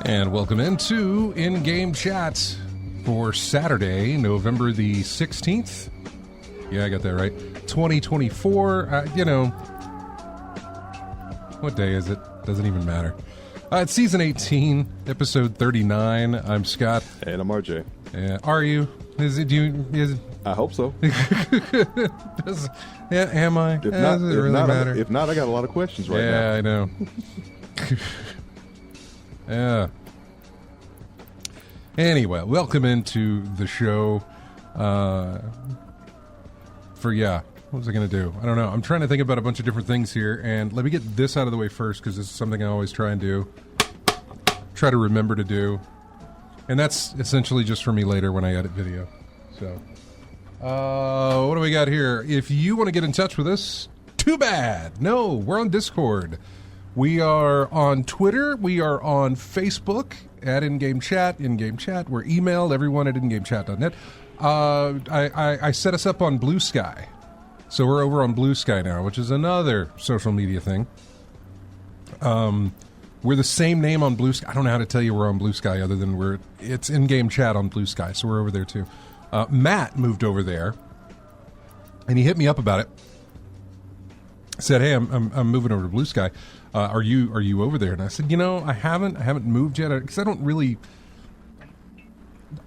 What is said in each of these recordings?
And welcome into In-Game Chat for Saturday, November the 16th. Yeah, I got that right. 2024. What day is it? Doesn't even matter. It's Season 18, Episode 39. I'm Scott. And I'm RJ. Are you? Is it you? I hope so. Am I? Does it really matter? If not, I got a lot of questions right now. Yeah, I know. Yeah. Anyway, welcome into the show. What was I going to do? I don't know. I'm trying to think about a bunch of different things here, and let me get this out of the way first, because this is something I always try and do. Try to remember to do. And that's essentially just for me later when I edit video. So, what do we got here? If you want to get in touch with us, too bad. No, we're on Discord. We are on Twitter. We are on Facebook at In-Game Chat. In-Game Chat. We're emailed, everyone at ingamechat.net. I set us up on Blue Sky. So we're over on Blue Sky now, which is another social media thing. We're the same name on Blue Sky. I don't know how to tell you we're on Blue Sky other than it's In-Game Chat on Blue Sky, so we're over there too. Matt moved over there, and he hit me up about it. Said, "Hey, I'm moving over to Blue Sky. Are you over there?" And I said, I haven't moved yet, because I don't really.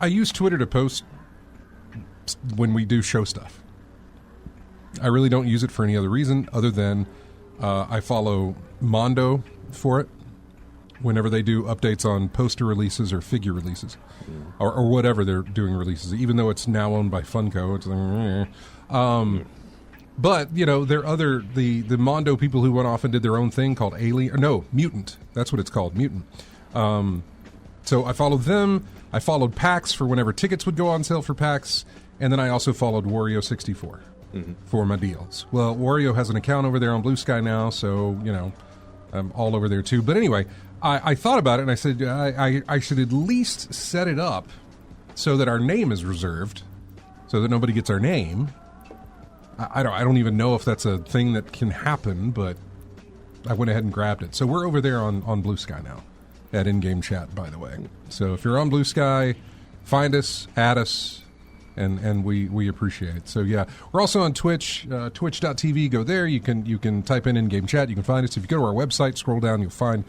I use Twitter to post when we do show stuff. I really don't use it for any other reason other than I follow Mondo for it whenever they do updates on poster releases or figure releases or whatever they're doing releases, even though it's now owned by Funko. It's like, but, there are the Mondo people who went off and did their own thing called Mutant. That's what it's called, Mutant. So I followed them. I followed PAX for whenever tickets would go on sale for PAX. And then I also followed Wario64 for my deals. Well, Wario has an account over there on Blue Sky now, so, I'm all over there too. But anyway, I thought about it, and I said I should at least set it up so that our name is reserved, so that nobody gets our name. I don't even know if that's a thing that can happen, but I went ahead and grabbed it. So we're over there on Blue Sky now, at In-Game Chat, by the way. So if you're on Blue Sky, find us, add us, and we appreciate it. So yeah, we're also on Twitch, twitch.tv. Go there. You can type in In-Game Chat. You can find us. If you go to our website, scroll down, you'll find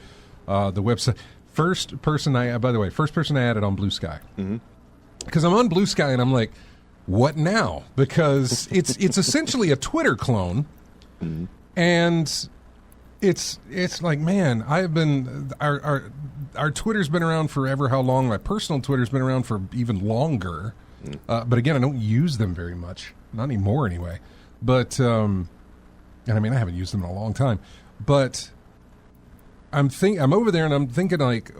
the website. First person I added on Blue Sky. Because I'm on Blue Sky and I'm like, what now? Because it's essentially a Twitter clone, and it's like, man, our Twitter's been around forever. How long? My personal Twitter's been around for even longer. But again, I don't use them very much, not anymore anyway. But and I mean, I haven't used them in a long time. But I'm over there and I'm thinking like,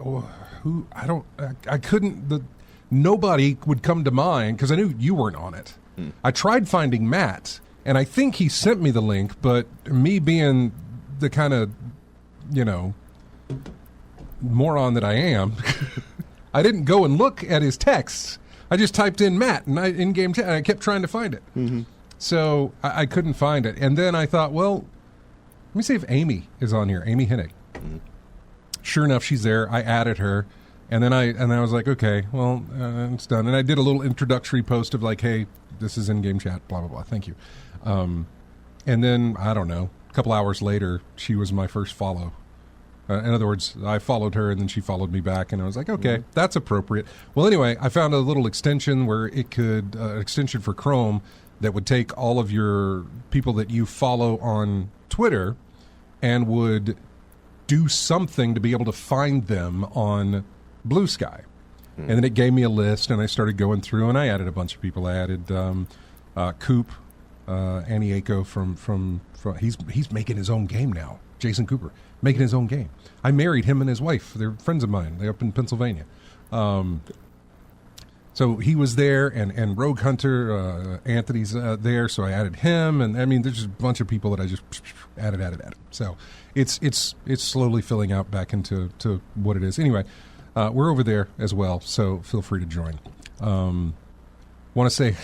nobody would come to mind because I knew you weren't on it. I tried finding Matt, and I think he sent me the link, but me being the kind of, moron that I am, I didn't go and look at his texts. I just typed in Matt and In-Game Chat, and I kept trying to find it. So I couldn't find it. And then I thought, well, let me see if Amy is on here. Amy Hennig. Sure enough, she's there. I added her, and then I was like, okay, well, it's done. And I did a little introductory post of like, hey, this is in-game chat, blah blah blah. Thank you. And then I don't know, a couple hours later, she was my first follow. In other words, I followed her, and then she followed me back, and I was like, okay, that's appropriate. Well, anyway, I found a little extension where it could, extension for Chrome that would take all of your people that you follow on Twitter and would do something to be able to find them on Blue Sky. And then it gave me a list, and I started going through, and I added a bunch of people. I added Coop, Annie Aiko from he's making his own game now. Jason Cooper, making his own game. I married him and his wife. They're friends of mine. They're up in Pennsylvania. So he was there, and Rogue Hunter, Anthony's there, so I added him. And, I mean, there's just a bunch of people that I just added. So it's slowly filling out back into what it is. Anyway, we're over there as well, so feel free to join. Want to say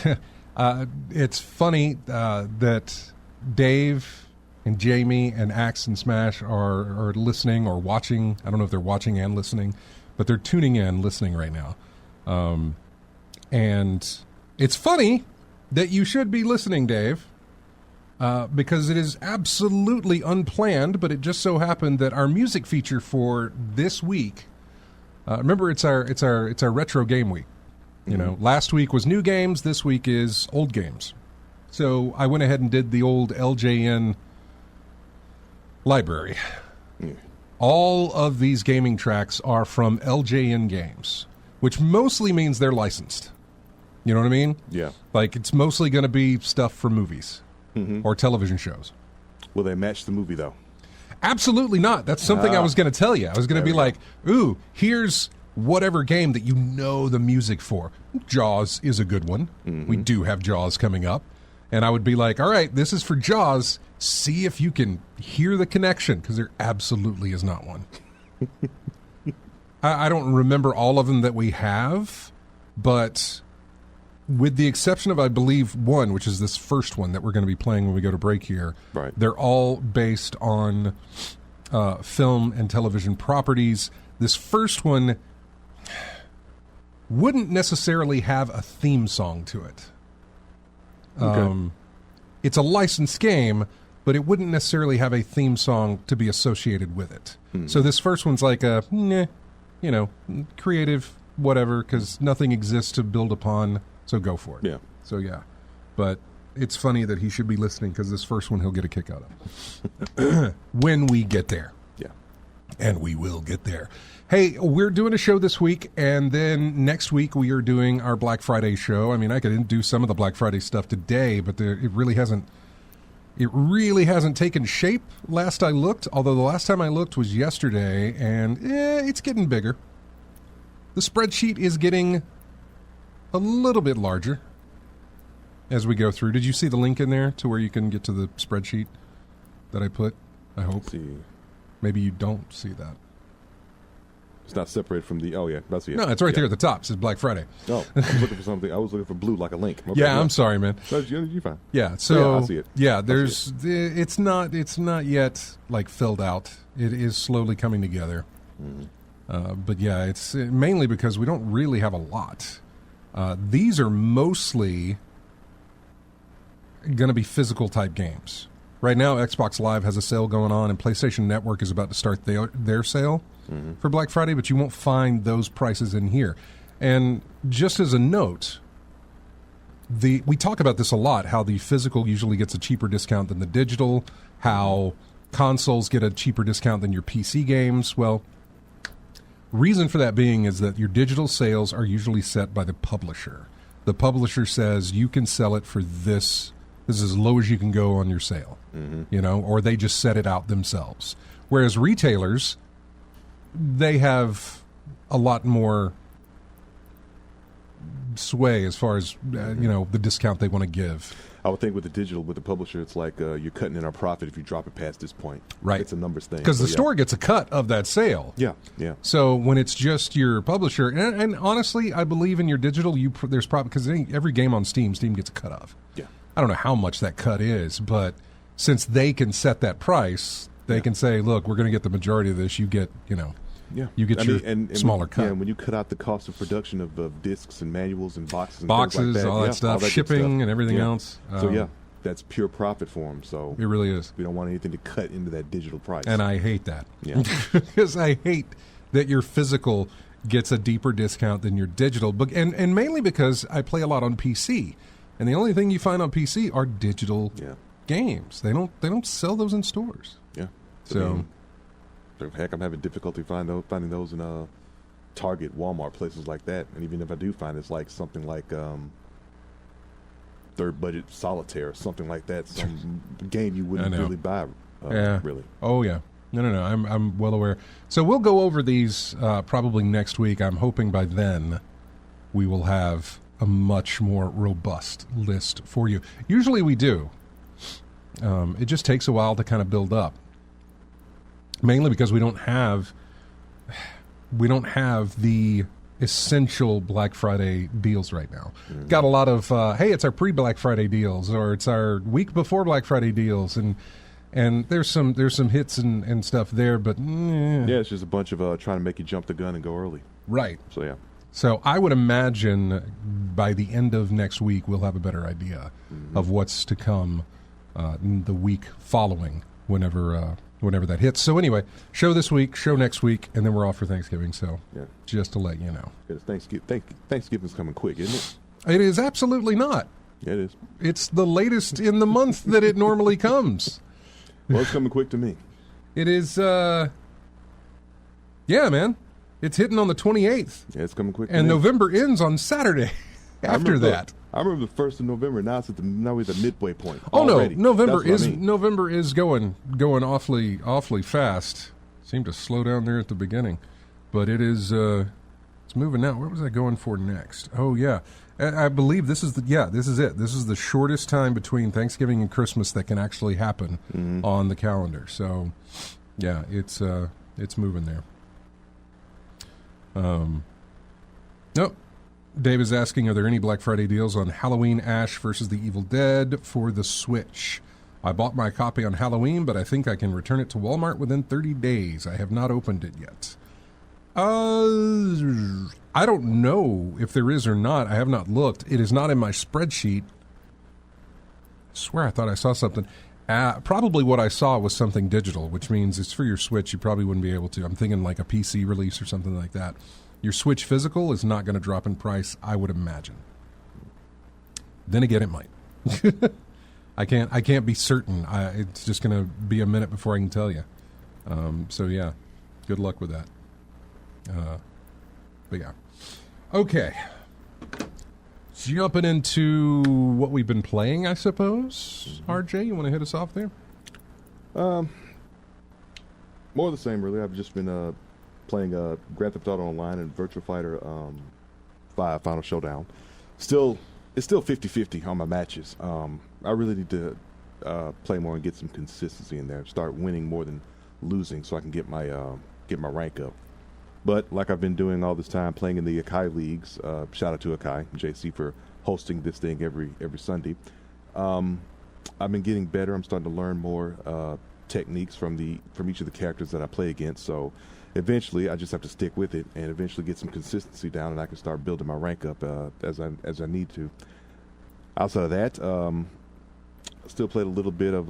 it's funny that Dave and Jamie and Axe and Smash are listening or watching. I don't know if they're watching and listening, but they're tuning in, listening right now. And it's funny that you should be listening, Dave, because it is absolutely unplanned, but it just so happened that our music feature for this week, remember it's our retro game week. You know, last week was new games, this week is old games. So I went ahead and did the old LJN library. All of these gaming tracks are from LJN games, which mostly means they're licensed. You know what I mean? Yeah. Like, it's mostly going to be stuff for movies or television shows. Will they match the movie, though? Absolutely not. That's something I was going to tell you. I was going to be like, ooh, here's whatever game that you know the music for. Jaws is a good one. We do have Jaws coming up. And I would be like, all right, this is for Jaws. See if you can hear the connection, because there absolutely is not one. I don't remember all of them that we have, but with the exception of, I believe, one, which is this first one that we're going to be playing when we go to break here, right. They're all based on film and television properties. This first one wouldn't necessarily have a theme song to it. Okay. It's a licensed game, but it wouldn't necessarily have a theme song to be associated with it. So this first one's like a, creative, whatever, because nothing exists to build upon, so go for it. Yeah. So, yeah. But it's funny that he should be listening, because this first one he'll get a kick out of. When we get there. Yeah. And we will get there. Hey, we're doing a show this week, and then next week we are doing our Black Friday show. I mean, I could do some of the Black Friday stuff today, but it really hasn't taken shape last I looked, although the last time I looked was yesterday, and it's getting bigger. The spreadsheet is getting a little bit larger as we go through. Did you see the link in there to where you can get to the spreadsheet that I put? I hope. Let's see. Maybe you don't see that. It's not separated from the... Oh, yeah. That's it. No, it's right there at the top. It says Black Friday. Oh, I was looking for something. I was looking for blue like a link. Okay, yeah, I'm sorry, man. No, you're fine. Yeah, so... I see it. Yeah, there's... It's not yet, like, filled out. It is slowly coming together. But, yeah, it's mainly because we don't really have a lot. These are mostly going to be physical-type games. Right now, Xbox Live has a sale going on, and PlayStation Network is about to start their sale for Black Friday, but you won't find those prices in here. And just as a note, we talk about this a lot, how the physical usually gets a cheaper discount than the digital, how consoles get a cheaper discount than your PC games. Well, reason for that being is that your digital sales are usually set by the publisher. The publisher says you can sell it for this is as low as you can go on your sale, or they just set it out themselves. Whereas retailers, they have a lot more sway as far as, the discount they want to give. I would think with the digital, with the publisher, it's like you're cutting in our profit if you drop it past this point. Right. It's a numbers thing. Because the store gets a cut of that sale. Yeah, yeah. So when it's just your publisher, and honestly, I believe in your digital, there's probably, because every game on Steam gets a cut of. Yeah. I don't know how much that cut is, but since they can set that price, they can say, look, we're going to get the majority of this. You get, Yeah, You get your smaller cut. Yeah, when you cut out the cost of production of discs and manuals and boxes, and boxes, things like that, all that stuff, all that good shipping stuff. and everything else. So yeah, that's pure profit for them. So it really is. We don't want anything to cut into that digital price. And I hate that. Yeah, because I hate that your physical gets a deeper discount than your digital. And mainly because I play a lot on PC, and the only thing you find on PC are digital games. They don't sell those in stores. Yeah. So heck, I'm having difficulty finding those in Target, Walmart, places like that. And even if I do find, it's like something like third budget solitaire or something like that. Some game you wouldn't really buy. Really. Oh yeah. No. I'm well aware. So we'll go over these probably next week. I'm hoping by then we will have a much more robust list for you. Usually we do. It just takes a while to kind of build up. Mainly because we don't have the essential Black Friday deals right now. Got a lot of hey, it's our pre-Black Friday deals, or it's our week before Black Friday deals, and there's some hits and stuff there, but yeah, it's just a bunch of trying to make you jump the gun and go early. Right. So yeah. So I would imagine by the end of next week we'll have a better idea of what's to come in the week following, whenever that hits. So anyway, show this week, show next week, and then we're off for Thanksgiving. So just to let you know. Thanksgiving's coming quick, isn't it? It is absolutely not. Yeah, it is. It's the latest in the month that it normally comes. Well, it's coming quick to me. It is, yeah, man. It's hitting on the 28th. Yeah, it's coming quick to and me. November ends on Saturday after that. I remember the 1st of November. Now we're at the midway point. Oh already. No, November is going awfully fast. Seemed to slow down there at the beginning, but it is it's moving now. What was I going for next? Oh yeah, I believe this is it. This is the shortest time between Thanksgiving and Christmas that can actually happen on the calendar. So yeah, it's moving there. Nope. Dave is asking, are there any Black Friday deals on Halloween Ash versus the Evil Dead for the Switch? I bought my copy on Halloween, but I think I can return it to Walmart within 30 days. I have not opened it yet. I don't know if there is or not. I have not looked. It is not in my spreadsheet. I swear I thought I saw something. Probably what I saw was something digital, which means it's for your Switch. You probably wouldn't be able to. I'm thinking like a PC release or something like that. Your Switch physical is not going to drop in price, I would imagine. Then again, it might. I can't be certain. It's just going to be a minute before I can tell you. So yeah, good luck with that. But yeah, okay. Jumping into what we've been playing, I suppose. RJ, you want to hit us off there? More of the same, really. I've just been playing Grand Theft Auto Online and Virtua Fighter 5 Final Showdown. It's still 50-50 on my matches. I really need to play more and get some consistency in there. Start winning more than losing, so I can get my rank up. But like I've been doing all this time, playing in the Akai leagues. Shout out to Akai and JC for hosting this thing every Sunday. I've been getting better. I'm starting to learn more techniques from each of the characters that I play against. So eventually, I just have to stick with it and eventually get some consistency down, and I can start building my rank up as I need to. Outside of that, I still played a little bit of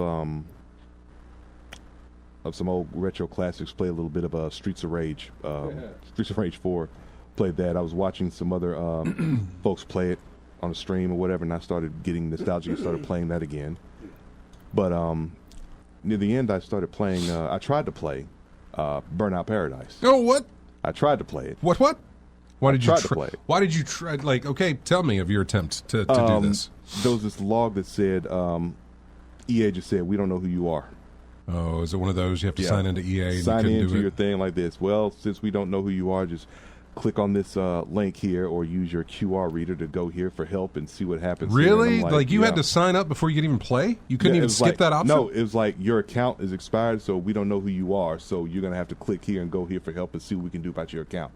some old retro classics. Played a little bit of Streets of Rage, Streets of Rage 4. Played that. I was watching some other folks play it on a stream or whatever, and I started getting nostalgic and started playing that again. But near the end, I started playing. I tried to play Burnout Paradise. Oh, what? I tried to play it. What? Why did you try to play it? Why did you try? Like, okay, tell me of your attempt to do this. There was this log that said, EA just said, we don't know who you are. Oh, is it one of those you have to sign into EA and sign you into do your thing like this? Well, since we don't know who you are, just click on this link here or use your QR reader to go here for help and see what happens. Really? Like you had to sign up before you could even play? You couldn't even skip that option? No, it was like your account is expired, so we don't know who you are, so you're going to have to click here and go here for help and see what we can do about your account.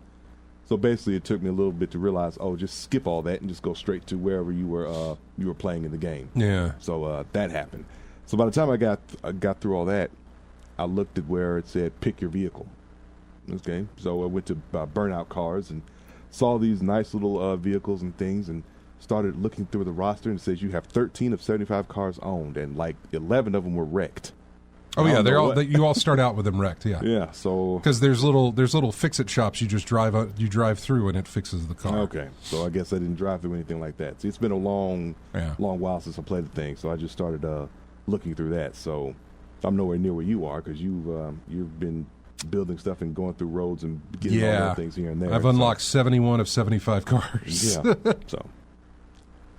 So basically, it took me a little bit to realize, just skip all that and just go straight to wherever you were playing in the game. Yeah. So that happened. So by the time I got through all that, I looked at where it said pick your vehicle. this game. So I went to Burnout Cars and saw these nice little vehicles and things, and started looking through the roster, and it says you have 13 of 75 cars owned, and like 11 of them were wrecked. Oh yeah, you all start out with them wrecked. Yeah, yeah. So because there's little fix-it shops you just drive through and it fixes the car. Okay, so I guess I didn't drive through anything like that. See, it's been a long while since I played the thing, so I just started looking through that. So I'm nowhere near where you are because you've been building stuff and going through roads and getting all those things here and there. I've unlocked 71 of 75 cars. Yeah, so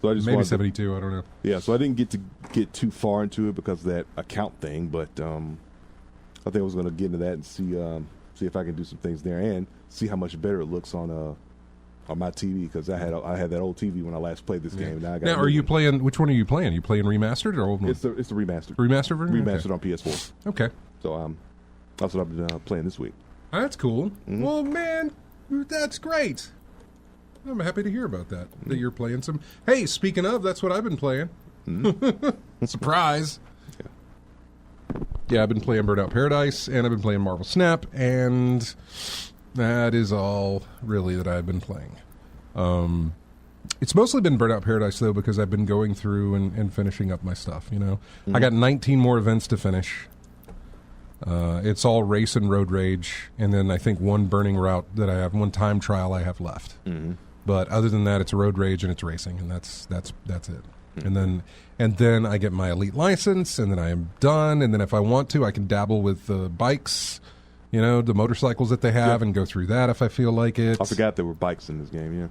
I just maybe 72. I don't know. Yeah, so I didn't get too far into it because of that account thing, but I think I was going to get into that and see if I can do some things there and see how much better it looks on my TV, because I had that old TV when I last played this game. Now are you playing? Which one are you playing? Are you playing remastered or old one? It's the remastered. Remastered version. Remastered on PS4. Okay. So that's what I've been playing this week. That's cool. Mm-hmm. Well, man, that's great. I'm happy to hear about that. Mm-hmm. That you're playing some. Hey, speaking of, that's what I've been playing. Mm-hmm. Surprise. Yeah, I've been playing Burnout Paradise, and I've been playing Marvel Snap, and that is all really that I've been playing. It's mostly been Burnout Paradise, though, because I've been going through and finishing up my stuff, you know. Mm-hmm. I got 19 more events to finish. It's all race and road rage, and then I think one burning route that I have, one time trial I have left. Mm-hmm. But other than that, it's road rage and it's racing, and that's it. Mm-hmm. And then I get my elite license, and then I am done. And then if I want to, I can dabble with the bikes, you know, the motorcycles that they have, and go through that if I feel like it. I forgot there were bikes in this game. Yeah,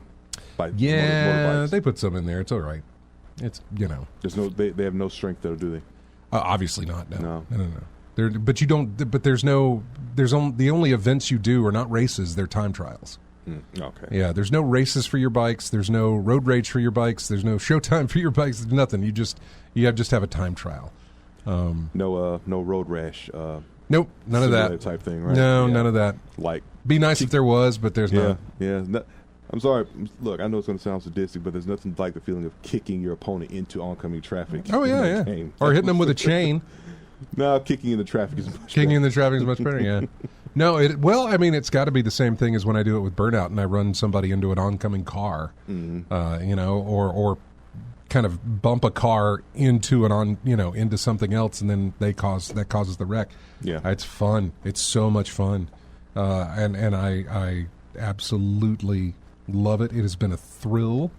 motorbikes. They put some in there. It's all right. It's, you know, there's no they have no strength though, do they? Obviously not. No. But you don't. But the only events you do are not races; they're time trials. Okay. Yeah, there's no races for your bikes. There's no road rage for your bikes. There's no showtime for your bikes. There's nothing. You just have a time trial. No road rash. Nope, none of that type thing, right? No, none of that. Like, be nice if there was, but there's not. Yeah. I'm sorry. Look, I know it's going to sound sadistic, but there's nothing like the feeling of kicking your opponent into oncoming traffic. Oh yeah. Or hitting them with a chain. No, kicking in the traffic is much better. Kicking in the traffic is much better, yeah. No, it's got to be the same thing as when I do it with Burnout and I run somebody into an oncoming car, you know, or kind of bump a car into into something else, and then that causes the wreck. Yeah, it's fun. It's so much fun, and I absolutely love it. It has been a thrill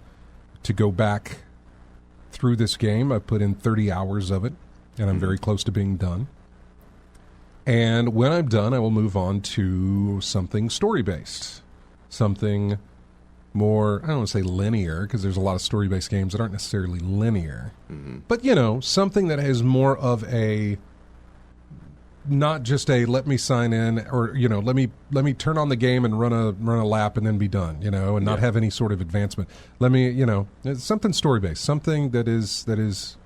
to go back through this game. I've put in 30 hours of it, and I'm very close to being done. And when I'm done, I will move on to something story-based, something more, I don't want to say linear, because there's a lot of story-based games that aren't necessarily linear. Mm-hmm. But, you know, something that has more of a, not just a let me sign in, or, you know, let me turn on the game and run a lap and then be done, you know, and not have any sort of advancement. Let me, you know, something story-based, something that is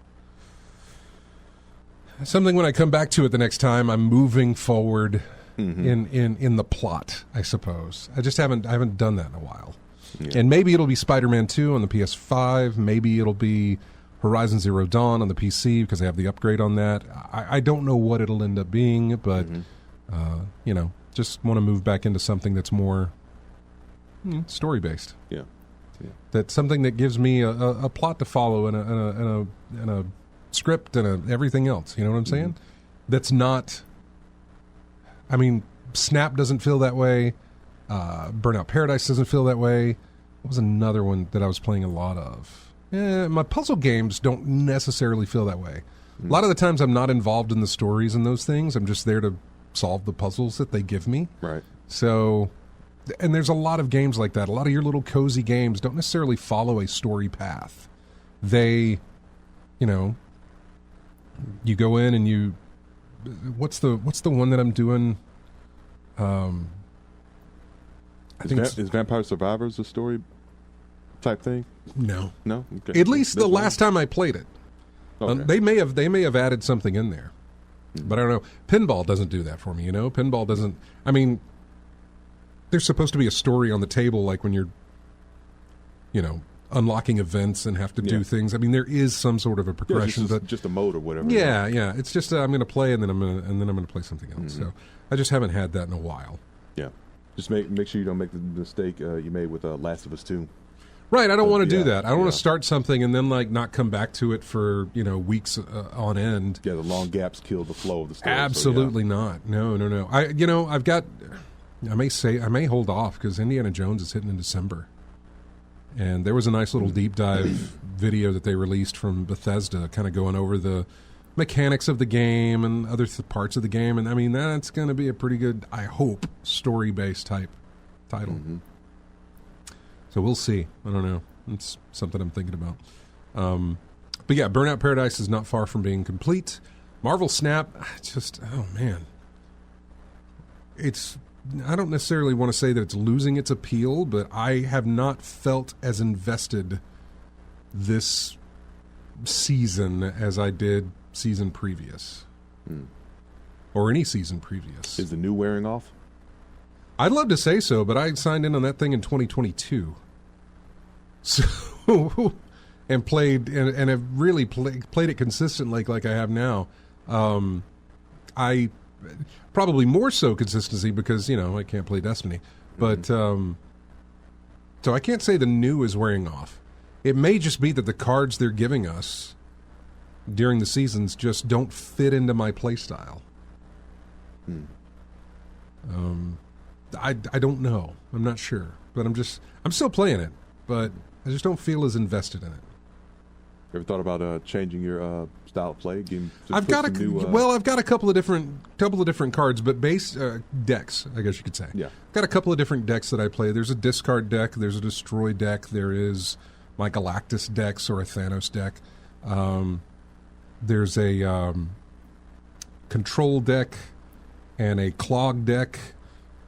something when I come back to it the next time, I'm moving forward in the plot, I suppose. I haven't done that in a while. Yeah. And maybe it'll be Spider-Man 2 on the PS5. Maybe it'll be Horizon Zero Dawn on the PC because I have the upgrade on that. I don't know what it'll end up being, but you know, just want to move back into something that's more story-based. Yeah. That's something that gives me a plot to follow and a script and everything else, you know what I'm saying? That's not, I mean, Snap doesn't feel that way. Burnout Paradise doesn't feel that way. What was another one that I was playing a lot of? My puzzle games don't necessarily feel that way. A lot of the times I'm not involved in the stories and those things. I'm just there to solve the puzzles that they give me. Right. So, and there's a lot of games like that. A lot of your little cozy games don't necessarily follow a story path. They, you know, you go in and you, what's the one that I'm doing? I think is Vampire Survivors a story type thing? No. Okay. At least the last time I played it. Okay. They may have added something in there, but I don't know. Pinball doesn't do that for me. You know, pinball doesn't. I mean, there's supposed to be a story on the table, like when you're, you know, unlocking events and have to do things. I mean, there is some sort of a progression, but just a mode or whatever. Yeah. It's just I'm going to play and then I'm going to play something else. So I just haven't had that in a while. Yeah. Just make sure you don't make the mistake you made with Last of Us 2. Right, I don't want to do that. I don't want to start something and then not come back to it for weeks on end. Yeah, the long gaps kill the flow of the story. Absolutely not. No. I may hold off because Indiana Jones is hitting in December, and there was a nice little deep dive video that they released from Bethesda, kind of going over the mechanics of the game and other parts of the game, and I mean that's going to be a pretty good, I hope, story-based type title. Mm-hmm. So we'll see. I don't know. It's something I'm thinking about. But yeah, Burnout Paradise is not far from being complete. Marvel Snap, oh man. I don't necessarily want to say that it's losing its appeal, but I have not felt as invested this season as I did season previous. Or any season previous. Is the new wearing off? I'd love to say so, but I signed in on that thing in 2022. So, and played, and have really played it consistently like I have now. I probably more so consistency because, I can't play Destiny. But, so I can't say the new is wearing off. It may just be that the cards they're giving us during the seasons just don't fit into my play style. I don't know. I'm not sure, but I'm still playing it, but I just don't feel as invested in it. Ever thought about changing your style of play? I've got a couple of different cards, but base decks, I guess you could say. Yeah. Got a couple of different decks that I play. There's a discard deck. There's a destroy deck. There is my Galactus decks or a Thanos deck. There's a control deck and a clog deck.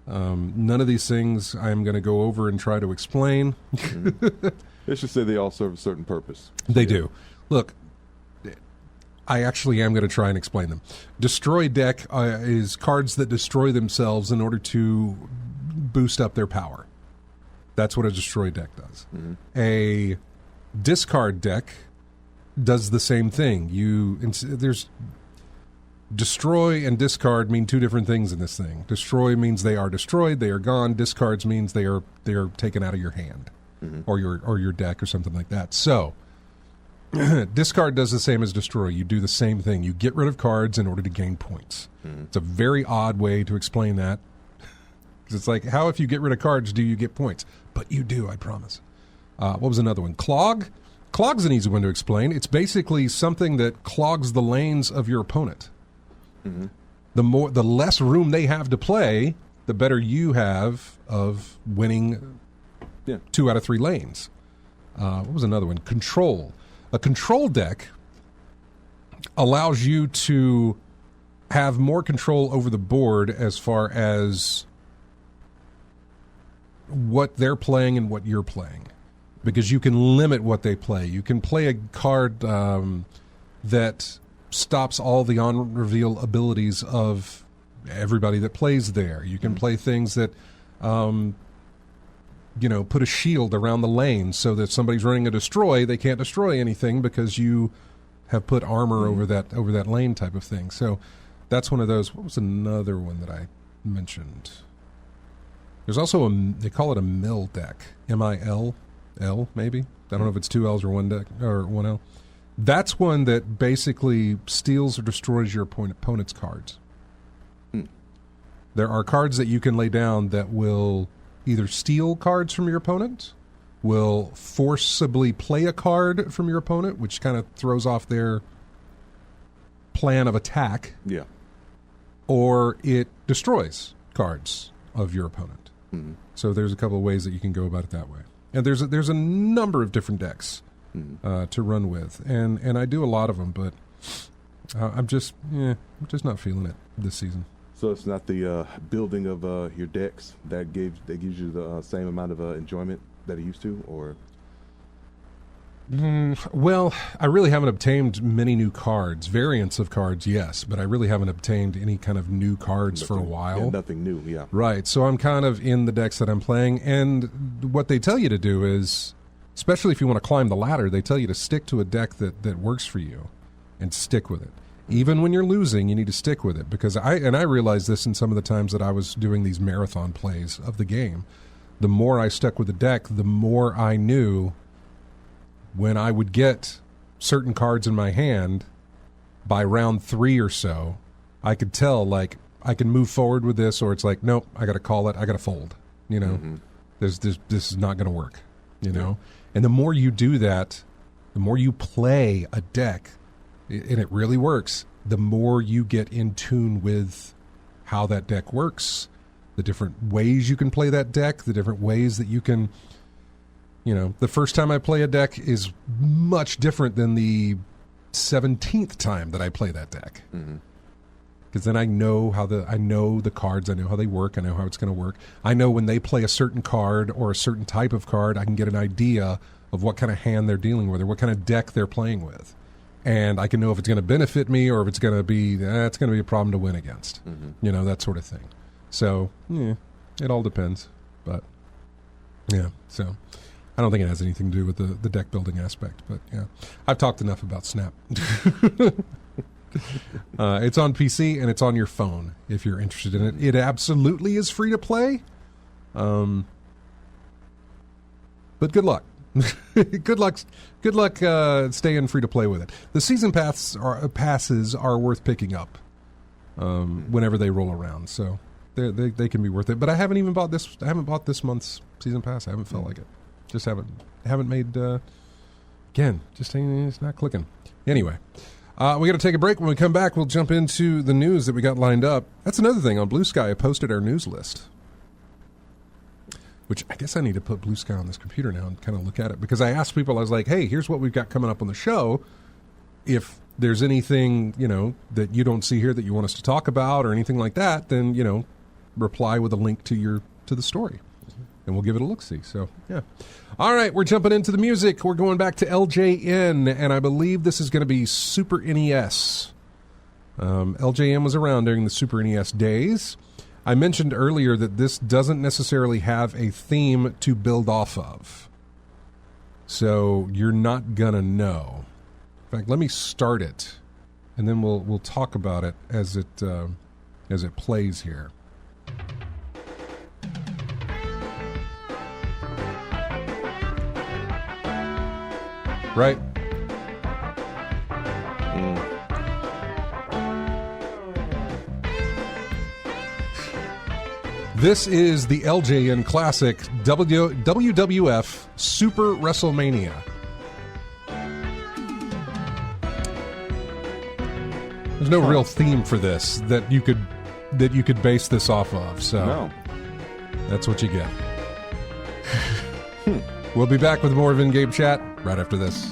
None of these things I'm going to go over and try to explain. Let's just say they all serve a certain purpose. They do. Look, I actually am going to try and explain them. Destroy deck is cards that destroy themselves in order to boost up their power. That's what a destroy deck does. A discard deck does the same thing. There's destroy and discard mean two different things in this thing. Destroy means they are destroyed, they are gone. Discards means they are taken out of your hand or your deck or something like that. So discard does the same as destroy. You do the same thing. You get rid of cards in order to gain points. It's a very odd way to explain that. Because it's like, how if you get rid of cards do you get points? But you do, I promise. What was another one? Clog? Clog's an easy one to explain. It's basically something that clogs the lanes of your opponent. The less room they have to play, the better you have of winning 2 out of 3 lanes. What was another one? Control. A control deck allows you to have more control over the board as far as what they're playing and what you're playing, because you can limit what they play. You can play a card that stops all the on-reveal abilities of everybody that plays there. You can play things that, put a shield around the lane so that somebody's running a destroy, they can't destroy anything because you have put armor over that lane type of thing. So that's one of those. What was another one that I mentioned? There's also they call it a mill deck. M-I-L, maybe. I don't know if it's 2 L's or 1 deck or 1 L. That's one that basically steals or destroys your opponent's cards. There are cards that you can lay down that will either steal cards from your opponent, will forcibly play a card from your opponent, which kind of throws off their plan of attack. Yeah. Or it destroys cards of your opponent. So there's a couple of ways that you can go about it that way. And there's a number of different decks to run with, and I do a lot of them, but I'm just not feeling it this season. So it's not the building of your decks that gives you the same amount of enjoyment that it used to, or? Well, I really haven't obtained many new cards. Variants of cards, yes, but I really haven't obtained any kind of new cards for a while. Yeah, nothing new, yeah. Right, so I'm kind of in the decks that I'm playing, and what they tell you to do is, especially if you want to climb the ladder, they tell you to stick to a deck that works for you and stick with it. Even when you're losing, you need to stick with it, because I realized this in some of the times that I was doing these marathon plays of the game. The more I stuck with the deck, the more I knew when I would get certain cards in my hand by round 3 or so, I could tell, like, I can move forward with this, or it's like, nope, I got to call it, I got to fold. You know, this is not going to work. You know, and the more you do that, the more you play a deck, and it really works, the more you get in tune with how that deck works, the different ways you can play that deck, the different ways that you can, you know, the first time I play a deck is much different than the 17th time that I play that deck. Because then I know the cards, I know how they work, I know how it's going to work. I know when they play a certain card or a certain type of card, I can get an idea of what kind of hand they're dealing with or what kind of deck they're playing with. And I can know if it's going to benefit me or if it's going to be a problem to win against. You know, that sort of thing. So, yeah, it all depends. But, yeah, so I don't think it has anything to do with the deck building aspect. But, yeah, I've talked enough about Snap. It's on PC and it's on your phone if you're interested in it. It absolutely is free to play. But good luck. Good luck staying free to play with it. The season passes are worth picking up whenever they roll around. So they can be worth it. But I haven't even bought this. I haven't bought this month's season pass. I haven't felt like it. Just haven't made. Again, just it's not clicking. Anyway. We got to take a break. When we come back, we'll jump into the news that we got lined up. That's another thing. On Blue Sky, I posted our news list, which I guess I need to put Blue Sky on this computer now and kind of look at it, because I asked people, I was like, hey, here's what we've got coming up on the show. If there's anything, you know, that you don't see here that you want us to talk about or anything like that, then, you know, reply with a link to the story. And we'll give it a look-see. So, yeah. All right, we're jumping into the music. We're going back to LJN, and I believe this is going to be Super NES. LJN was around during the Super NES days. I mentioned earlier that this doesn't necessarily have a theme to build off of. So you're not going to know. In fact, let me start it, and then we'll talk about it as it plays here. Right? This is the LJN Classic WWF Super WrestleMania. There's no real theme for this that you could base this off of, so no. That's what you get. We'll be back with more of In-Game Chat right after this.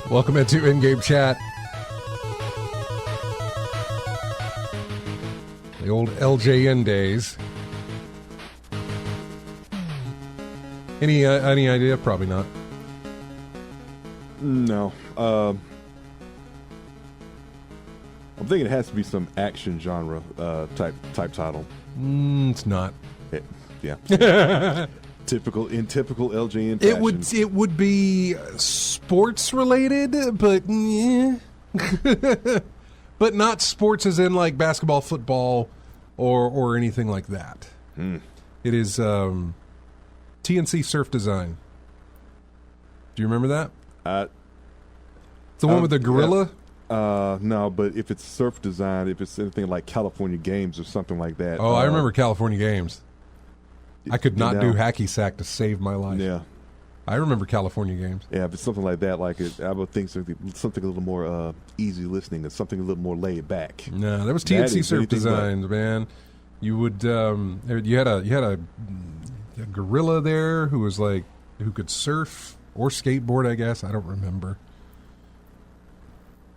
Welcome into In-Game Chat. The old LJN days. Any idea? Probably not. No. I'm thinking it has to be some action genre type title. It's not. Yeah. Typical LJN fashion. It would be sports related, but yeah. But not sports as in like basketball, football, or anything like that. It is TNC Surf Design. Do you remember that? The I one with the gorilla? No, but if it's Surf Design, if it's anything like California Games or something like that. Oh, I remember California Games. I could not do know. hacky sack to save my life. Yeah. I remember California Games. Yeah, if it's something like that, I would think something a little more easy listening and something a little more laid back. No, that was TNC Surf Designs, man. You would you had a gorilla there who could surf or skateboard, I guess. I don't remember.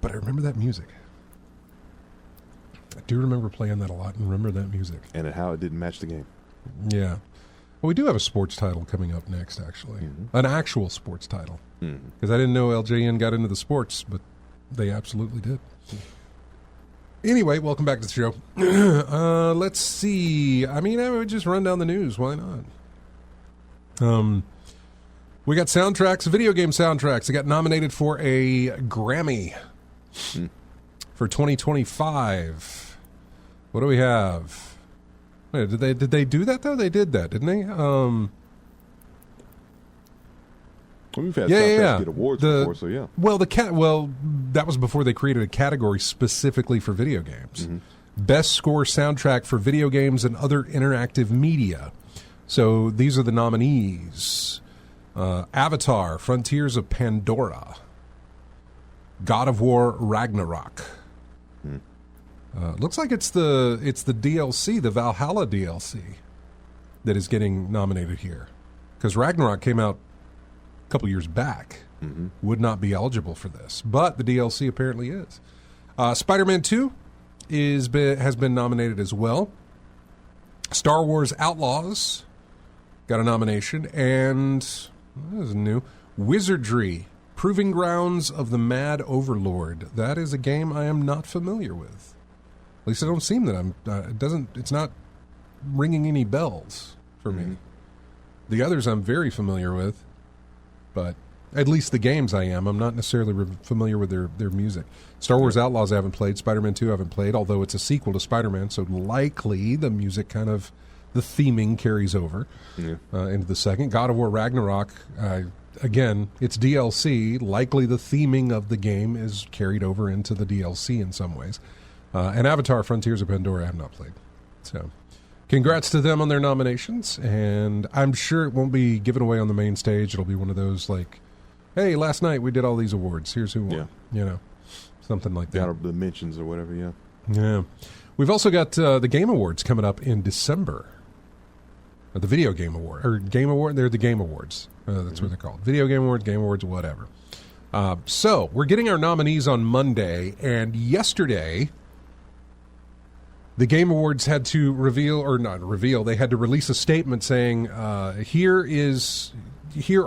But I remember that music. I do remember playing that a lot and remember that music. And how it didn't match the game. Yeah. Well, we do have a sports title coming up next, actually. Mm-hmm. An actual sports title. Mm-hmm. Because I didn't know LJN got into the sports, but they absolutely did. Anyway, welcome back to the show. Let's see. I mean, I would just run down the news. Why not? We got soundtracks, video game soundtracks. They got nominated for a Grammy for 2025. What do we have? Wait, did they do that though? They did that, didn't they? We've had soundtracks get awards before, so yeah. Well, that was before they created a category specifically for video games. Mm-hmm. Best score soundtrack for video games and other interactive media. So these are the nominees: Avatar: Frontiers of Pandora, God of War: Ragnarok. Looks like it's the DLC, the Valhalla DLC, that is getting nominated here, because Ragnarok came out a couple years back. Would not be eligible for this, but the DLC apparently is. Spider-Man 2 has been nominated as well. Star Wars Outlaws got a nomination, and that is new. Wizardry: Proving Grounds of the Mad Overlord. That is a game I am not familiar with. At least I don't seem that it's not ringing any bells for me. The others I'm very familiar with, but at least the games I am. I'm not necessarily familiar with their music. Star Wars Outlaws I haven't played. Spider-Man 2 I haven't played, although it's a sequel to Spider-Man, so likely the music the theming carries over into the second. God of War Ragnarok, again, it's DLC. Likely the theming of the game is carried over into the DLC in some ways. And Avatar: Frontiers of Pandora I have not played. So congrats to them on their nominations, and I'm sure it won't be given away on the main stage. It'll be one of those like, hey, last night we did all these awards. Here's who won. Yeah. Something like that. The mentions or whatever, yeah. Yeah. We've also got the Game Awards coming up in December. The Video Game Award. Or Game Award, they're the Game Awards. That's what they're called. Video Game Awards, Game Awards, whatever. So, we're getting our nominees on Monday, and yesterday the Game Awards had to they had to release a statement saying, here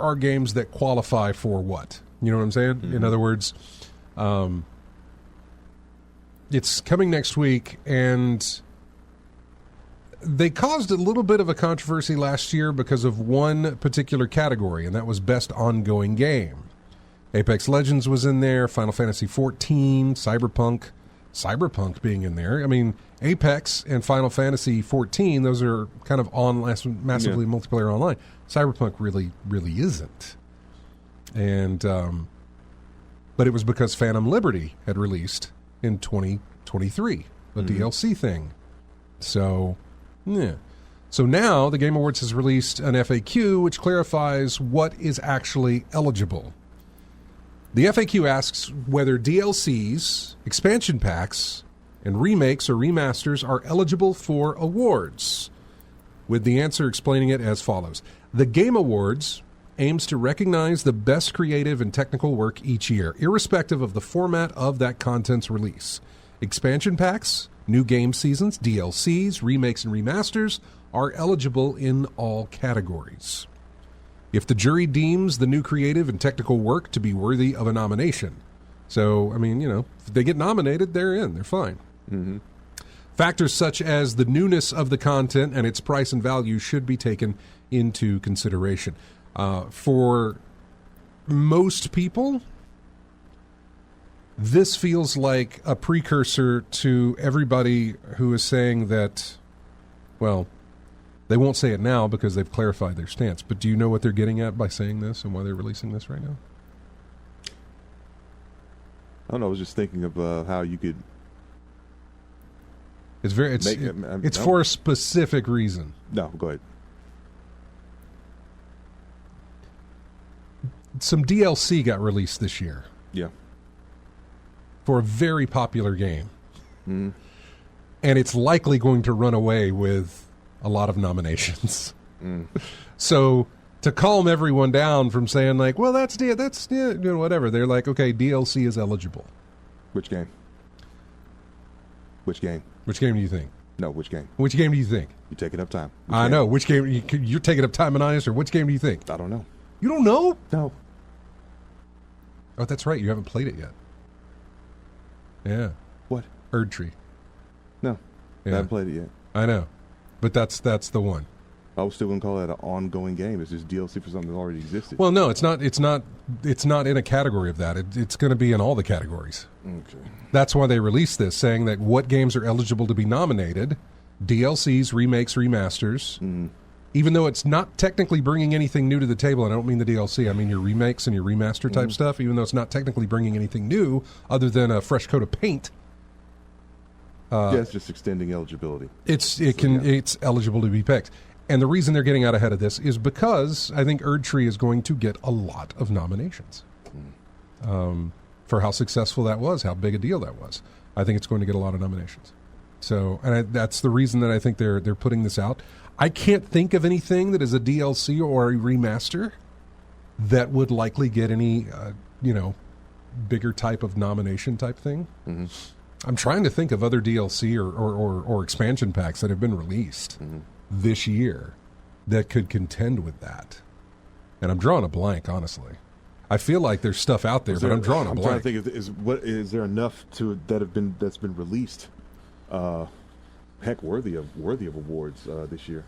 are games that qualify for what? You know what I'm saying? In other words, it's coming next week, and they caused a little bit of a controversy last year because of one particular category, and that was Best Ongoing Game. Apex Legends was in there, Final Fantasy XIV, Cyberpunk being in there. I mean, Apex and Final Fantasy XIV, those are kind of massively multiplayer online. Cyberpunk really, really isn't. And, but it was because Phantom Liberty had released in 2023, a DLC thing. So, yeah. So now the Game Awards has released an FAQ which clarifies what is actually eligible. The FAQ asks whether DLCs, expansion packs, and remakes or remasters are eligible for awards, with the answer explaining it as follows. The Game Awards aims to recognize the best creative and technical work each year, irrespective of the format of that content's release. Expansion packs, new game seasons, DLCs, remakes, and remasters are eligible in all categories. If the jury deems the new creative and technical work to be worthy of a nomination. So, I mean, if they get nominated, they're in. They're fine. Mm-hmm. Factors such as the newness of the content and its price and value should be taken into consideration. For most people, this feels like a precursor to everybody who is saying that, well, They won't say it now because they've clarified their stance. But do you know what they're getting at by saying this and why they're releasing this right now? I don't know. I was just thinking of how you could. It's for a specific reason. No, go ahead. Some DLC got released this year. Yeah. For a very popular game. Mm-hmm. And it's likely going to run away with a lot of nominations. Mm. So to calm everyone down from saying like, well, that's whatever. They're like, okay, DLC is eligible. Which game? Which game? Which game do you think? No, which game? Which game do you think? You're taking up time. I know. Which game? You're taking up time and honest, or which game do you think? I don't know. You don't know? No. Oh, that's right. You haven't played it yet. Yeah. What? Erd Tree. No. Yeah. I haven't played it yet. I know. But that's the one. I was still going to call that an ongoing game. It's just DLC for something that already existed. Well, no, it's not in a category of that. It's going to be in all the categories. Okay. That's why they released this, saying that what games are eligible to be nominated, DLCs, remakes, remasters, even though it's not technically bringing anything new to the table. I don't mean the DLC. I mean your remakes and your remaster type stuff, even though it's not technically bringing anything new other than a fresh coat of paint. Yeah, it's just extending eligibility. It's eligible to be picked. And the reason they're getting out ahead of this is because I think Erd Tree is going to get a lot of nominations for how successful that was, how big a deal that was. I think it's going to get a lot of nominations. So, and that's the reason that I think they're putting this out. I can't think of anything that is a DLC or a remaster that would likely get any, bigger type of nomination type thing. Mm-hmm. I'm trying to think of other DLC or expansion packs that have been released this year that could contend with that. And I'm drawing a blank, honestly. I feel like there's stuff out there, but I'm drawing a blank. I'm trying to think, is there enough that's been released, worthy of awards this year?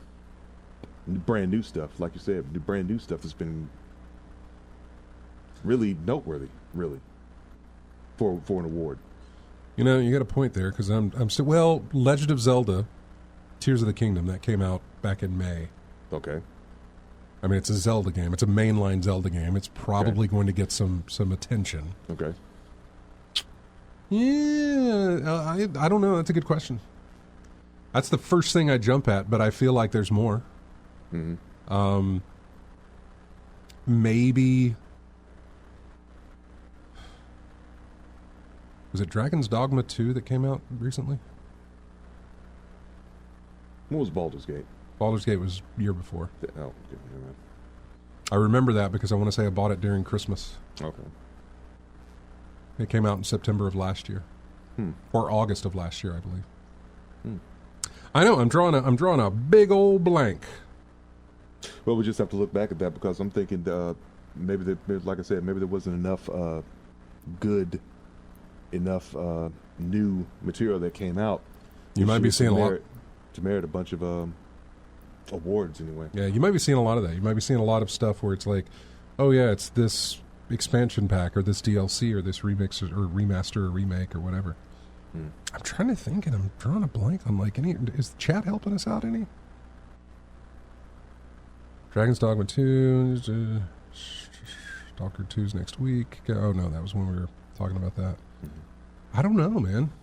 Brand new stuff, like you said, brand new stuff has been really noteworthy, really, for an award. You know, you got a point there because I'm still Legend of Zelda, Tears of the Kingdom, that came out back in May. Okay. I mean, it's a Zelda game. It's a mainline Zelda game. It's probably going to get some attention. Okay. Yeah, I don't know. That's a good question. That's the first thing I jump at, but I feel like there's more. Mm-hmm. Maybe. Was it Dragon's Dogma 2 that came out recently? What was Baldur's Gate? Baldur's Gate was year before. Oh, okay. I remember that because I want to say I bought it during Christmas. Okay. It came out in September of last year. Or August of last year, I believe. I know, I'm drawing a big old blank. Well, we just have to look back at that because I'm thinking like I said, maybe there wasn't enough enough new material that came out. You might be seeing a lot to merit a bunch of awards anyway. Yeah, you might be seeing a lot of that. You might be seeing a lot of stuff where it's like, oh yeah, it's this expansion pack or this DLC or this remix or remaster or remake or whatever. I'm trying to think, and I'm drawing a blank on like any. Is the chat helping us out any? Dragon's Dogma 2, Stalker 2's next week. Oh no, that was when we were talking about that. I don't know, man.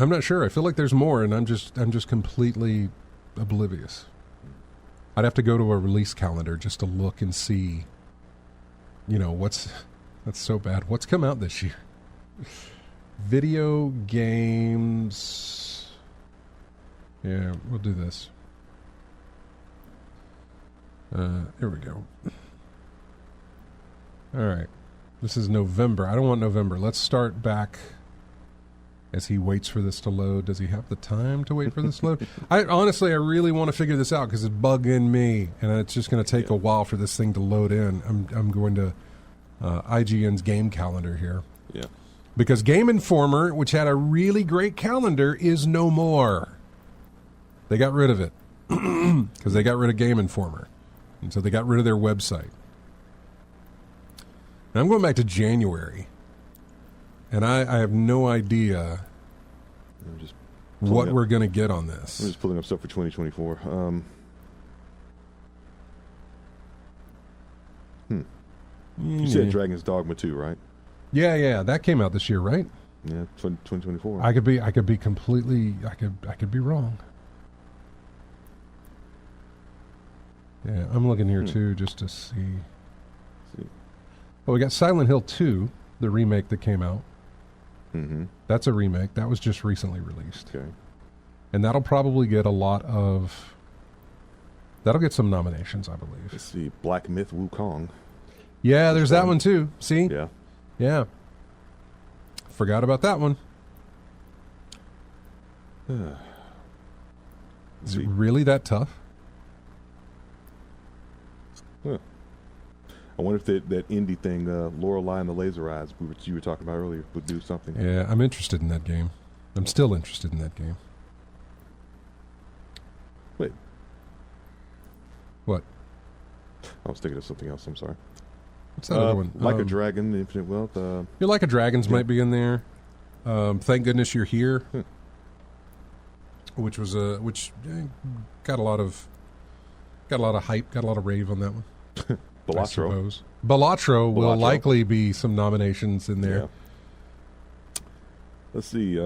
I'm not sure. I feel like there's more, and I'm just completely oblivious. I'd have to go to a release calendar just to look and see. That's so bad. What's come out this year? Video games. Yeah, we'll do this. Here we go. All right. This is November. I don't want November. Let's start back as he waits for this to load. Does he have the time to wait for this to load? I really want to figure this out because it's bugging me, and it's just going to take a while for this thing to load in. I'm going to IGN's game calendar here. Yeah. Because Game Informer, which had a really great calendar, is no more. They got rid of it because they got rid of Game Informer. And so they got rid of their website. And I'm going back to January. And I have no idea what we're going to get on this. I'm just pulling up stuff for 2024. You said Dragon's Dogma 2, right? Yeah, that came out this year, right? Yeah, 2024. I could be completely, I could be wrong. Yeah, I'm looking here too, just to see. Oh, we got Silent Hill 2, the remake that came out. Mm-hmm. That's a remake. That was just recently released. Okay. And that'll probably get that'll get some nominations, I believe. Let's see, Black Myth Wukong. Yeah, there's that one too. See? Yeah. Forgot about that one. Is it really that tough? Huh. I wonder if that indie thing, Lorelei and the Laser Eyes, which you were talking about earlier, would do something. Yeah, I'm interested in that game. I'm still interested in that game. Wait. What? I was thinking of something else. I'm sorry. What's that other one? Like a Dragon, Infinite Wealth. You're Like a Dragons might be in there. Thank Goodness You're Here, which got a lot of hype, got a lot of rave on that one. Balatro will likely be some nominations in there. Yeah. Let's see.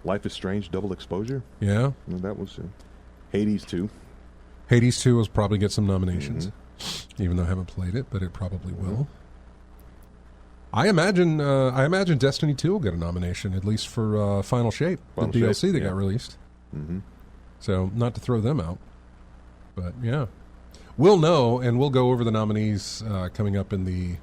Life is Strange, Double Exposure. Yeah. And that was Hades 2. Hades 2 will probably get some nominations, even though I haven't played it, but it probably will. I imagine Destiny 2 will get a nomination, at least for Final Shape, the DLC that got released. Mm-hmm. So, not to throw them out. But, yeah. We'll know, and we'll go over the nominees coming up in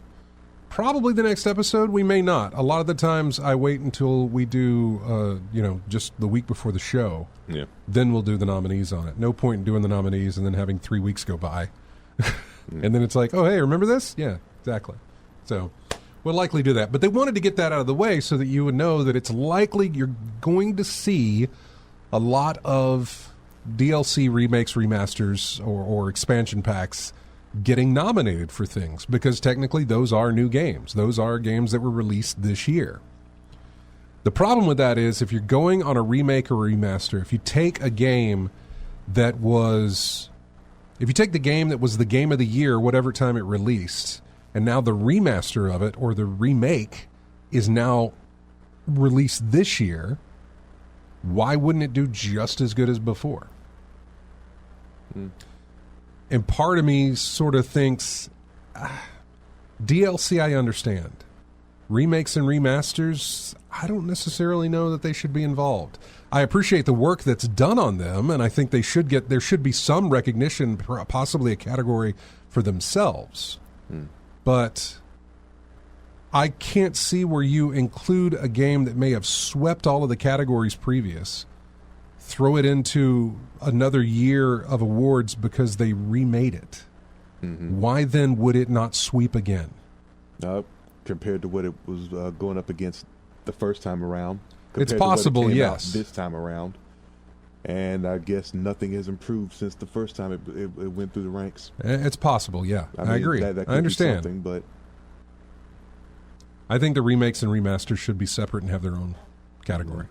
probably the next episode. We may not. A lot of the times I wait until we do, just the week before the show. Yeah. Then we'll do the nominees on it. No point in doing the nominees and then having 3 weeks go by. And then it's like, oh, hey, remember this? Yeah, exactly. So we'll likely do that. But they wanted to get that out of the way so that you would know that it's likely you're going to see a lot of DLC remakes, remasters, or expansion packs getting nominated for things, because technically those are new games. Those are games that were released this year. The problem with that is if you're going on a remake or remaster, if you take the game that was the game of the year, whatever time it released, and now the remaster of it or the remake is now released this year, why wouldn't it do just as good as before? And part of me sort of thinks, DLC I understand. Remakes and remasters, I don't necessarily know that they should be involved. I appreciate the work that's done on them, and I think there should be some recognition, possibly a category for themselves. But I can't see where you include a game that may have swept all of the categories previous, throw it into another year of awards because they remade it. Why then would it not sweep again? Compared to what it was going up against the first time around. It's possible, yes. This time around. And I guess nothing has improved since the first time it went through the ranks. It's possible, yeah. I agree. That could I understand. Be something, but I think the remakes and remasters should be separate and have their own category.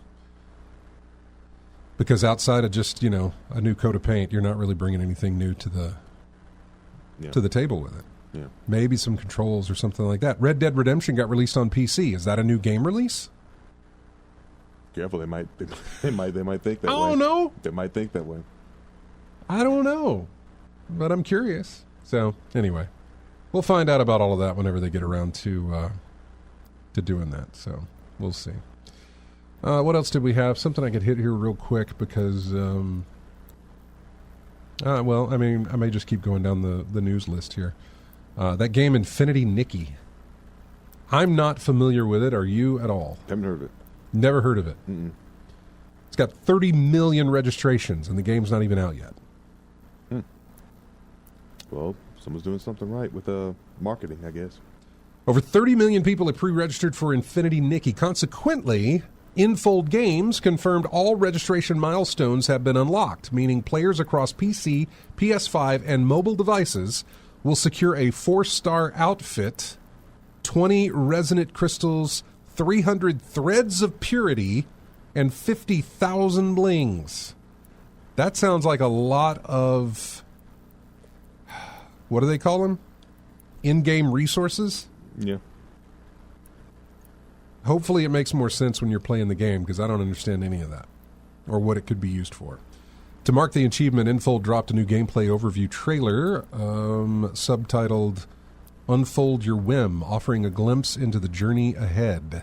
Because outside of just, a new coat of paint, you're not really bringing anything new to the table with it. Yeah. Maybe some controls or something like that. Red Dead Redemption got released on PC. Is that a new game release? Careful, they might think that way. I don't know. They might think that way. I don't know. But I'm curious. So, anyway, we'll find out about all of that whenever they get around to doing that. So, we'll see. What else did we have? Something I could hit here real quick because, I may just keep going down the news list here. That game, Infinity Nikki. I'm not familiar with it. Are you at all? Haven't heard of it. Never heard of it. It's got 30 million registrations, and the game's not even out yet. Well, someone's doing something right with marketing, I guess. Over 30 million people have pre-registered for Infinity Nikki. Consequently, Infold Games confirmed all registration milestones have been unlocked, meaning players across PC, PS5, and mobile devices will secure a 4-star outfit, 20 resonant crystals, 300 threads of purity, and 50,000 blings. That sounds like a lot of, what do they call them? In-game resources? Yeah. Hopefully it makes more sense when you're playing the game, because I don't understand any of that, or what it could be used for. To mark the achievement, Infold dropped a new gameplay overview trailer, subtitled Unfold Your Whim, offering a glimpse into the journey ahead.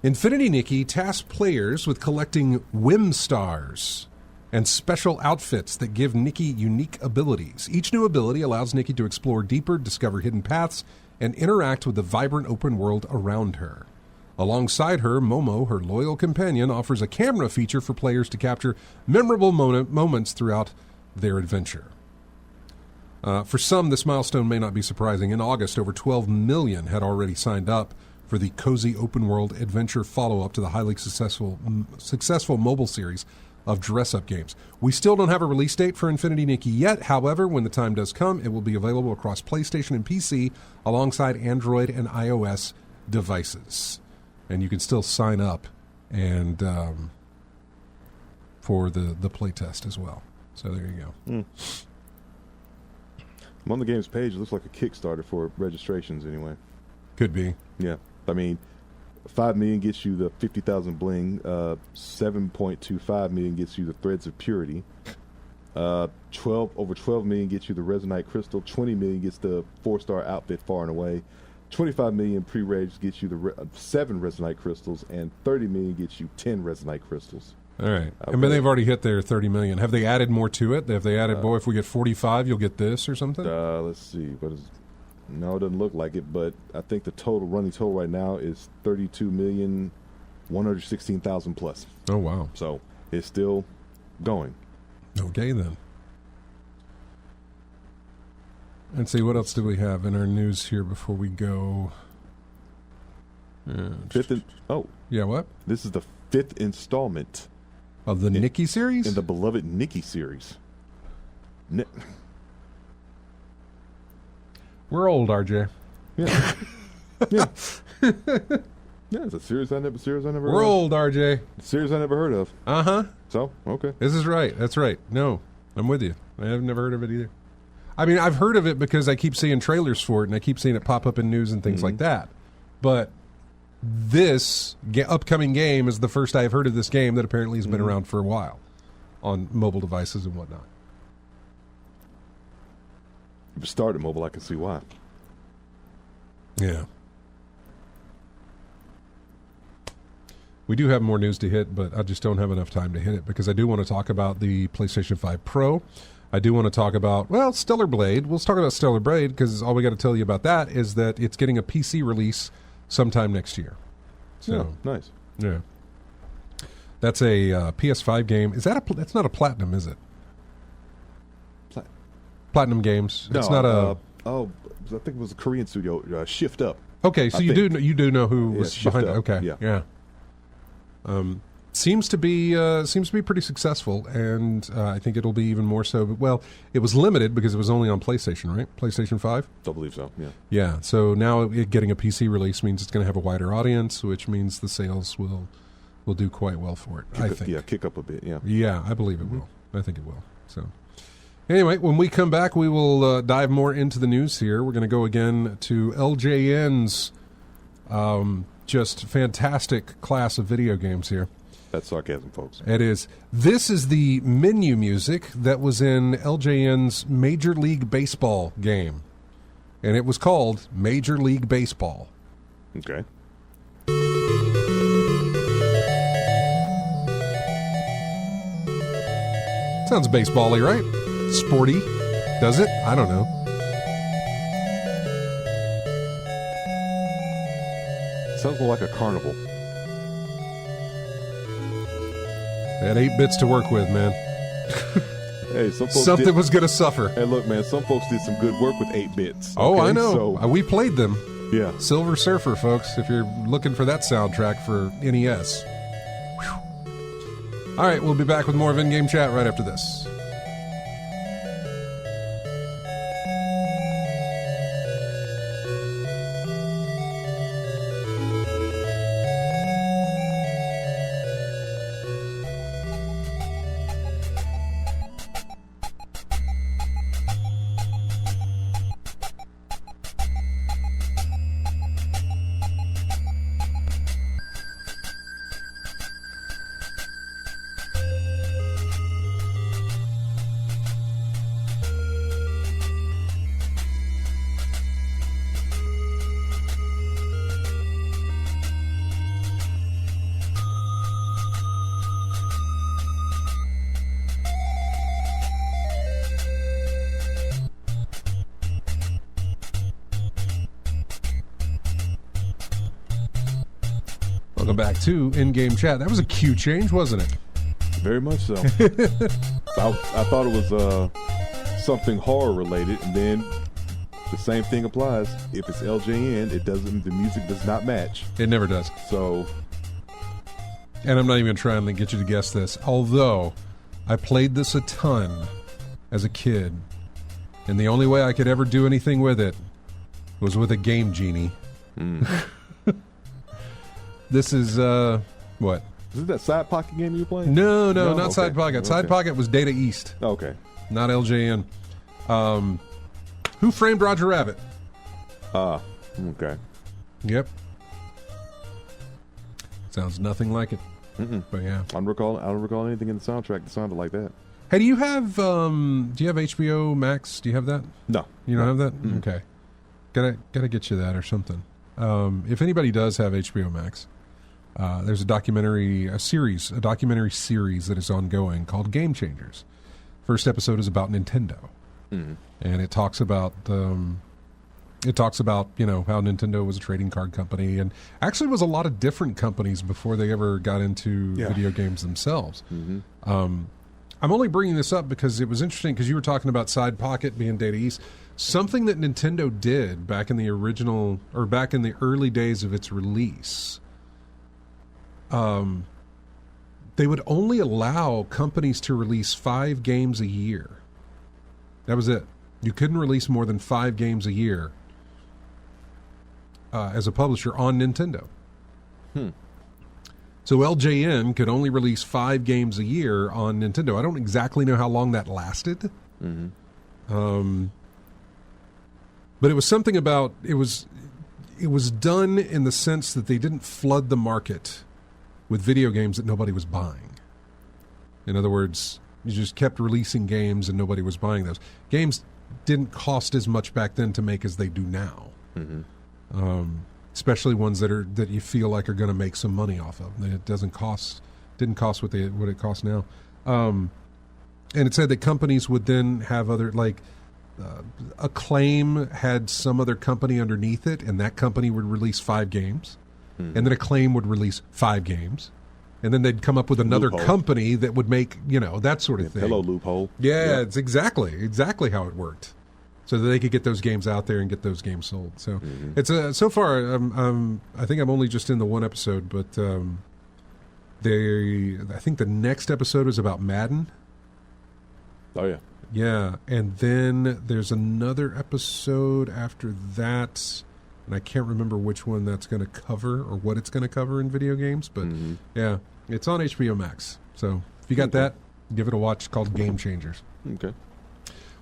Infinity Nikki tasked players with collecting Whim Stars and special outfits that give Nikki unique abilities. Each new ability allows Nikki to explore deeper, discover hidden paths, and interact with the vibrant open world around her. Alongside her, Momo, her loyal companion, offers a camera feature for players to capture memorable moments throughout their adventure. For some, this milestone may not be surprising. In August, over 12 million had already signed up for the cozy open-world adventure follow-up to the highly successful mobile series of dress-up games. We still don't have a release date for Infinity Nikki yet. However, when the time does come, it will be available across PlayStation and PC alongside Android and iOS devices. And you can still sign up and for the playtest as well. So there you go. I'm on the game's page. It looks like a Kickstarter for registrations anyway. Could be. Yeah. I mean, 5 million gets you the 50,000 bling. 7.25 million gets you the threads of purity. Over 12 million gets you the resonite crystal. 20 million gets the 4-star outfit far and away. 25 million pre-rage gets you the 7 resonite crystals, and 30 million gets you 10 resonite crystals. All right. I mean, they've already hit their 30 million. Have they added more to it? Have they added, if we get 45, you'll get this or something? Let's see. No, it doesn't look like it, but I think the running total right now is 32,116,000 plus. Oh, wow. So it's still going. Okay, then. And see, what else do we have in our news here before we go? Yeah, what? This is the 5th installment of the Nikki series? In the beloved Nikki series. We're old, RJ. Yeah. Yeah. Yeah, it's a series I never heard of. We're old, RJ. A series I never heard of. Uh-huh. So, okay. This is right. That's right. No, I'm with you. I have never heard of it either. I mean, I've heard of it because I keep seeing trailers for it, and I keep seeing it pop up in news and things like that. But this upcoming game is the first I've heard of this game that apparently has been around for a while on mobile devices and whatnot. If it started mobile, I can see why. Yeah. We do have more news to hit, but I just don't have enough time to hit it because I do want to talk about the PlayStation 5 Pro. I do want to talk about, Stellar Blade. We'll talk about Stellar Blade because all we got to tell you about that is that it's getting a PC release sometime next year. So nice. Yeah. That's a PS5 game. Is that that's not a Platinum, is it? Platinum Games. No, it's not I think it was a Korean studio, Shift Up. Okay, so you do know who was behind it. Okay. Yeah. Seems to be pretty successful, and I think it'll be even more so. But, it was limited because it was only on PlayStation, right? PlayStation 5? I believe so, yeah. Yeah, so now it getting a PC release means it's going to have a wider audience, which means the sales will do quite well for it, I think. Yeah, kick up a bit, yeah. Yeah, I believe it will. I think it will. So, anyway, when we come back, we will dive more into the news here. We're going to go again to LJN's just fantastic class of video games here. That's sarcasm, folks. It is. This is the menu music that was in LJN's Major League Baseball game. And it was called Major League Baseball. Okay. Sounds baseball-y, right? Sporty. Does it? I don't know. Sounds more like a carnival. They had 8 bits to work with, man. Hey, something was going to suffer. Hey, look, man, some folks did some good work with 8 bits. Okay? Oh, I know. We played them. Yeah. Silver Surfer, folks, if you're looking for that soundtrack for NES. Whew. All right, we'll be back with more of In-Game Chat right after this. Welcome back to In-Game Chat. That was a cue change, wasn't it? Very much so. I thought it was something horror related, and then the same thing applies. If it's LJN, the music does not match. It never does. So, and I'm not even trying to get you to guess this, although I played this a ton as a kid, and the only way I could ever do anything with it was with a Game Genie. This is, what? Is it that Side Pocket game you were playing? No, not okay. Side Pocket. Okay. Side Pocket was Data East. Okay. Not LJN. Who Framed Roger Rabbit? Okay. Yep. Sounds nothing like it. But yeah. I don't recall anything in the soundtrack that sounded like that. Hey, do you have HBO Max? Do you have that? No. You don't have that? Okay. Gotta get you that or something. If anybody does have HBO Max, there's a documentary series that is ongoing called Game Changers. First episode is about Nintendo, and it talks about how Nintendo was a trading card company, and actually was a lot of different companies before they ever got into video games themselves. I'm only bringing this up because it was interesting because you were talking about Side Pocket being Data East. Something that Nintendo did back in the early days of its release, they would only allow companies to release 5 games a year. That was it. You couldn't release more than 5 games a year as a publisher on Nintendo. So LJN could only release 5 games a year on Nintendo. I don't exactly know how long that lasted. But it was something about it was done in the sense that they didn't flood the market with video games that nobody was buying. In other words, you just kept releasing games and nobody was buying those. Games didn't cost as much back then to make as they do now. Especially ones that you feel like are going to make some money off of. It didn't cost what it costs now. And it said that companies would then have other, like, Acclaim had some other company underneath it, and that company would release 5 games. And then Acclaim would release 5 games. And then they'd come up with another company that would make, that sort of thing. Hello, loophole. Yeah, it's exactly how it worked. So that they could get those games out there and get those games sold. So it's so far, I think I'm only just in the one episode, but I think the next episode is about Madden. Oh, yeah. Yeah, and then there's another episode after that, and I can't remember which one that's going to cover or what it's going to cover in video games, but yeah, it's on HBO Max. So if you got that, give it a watch. It's called Game Changers. Okay.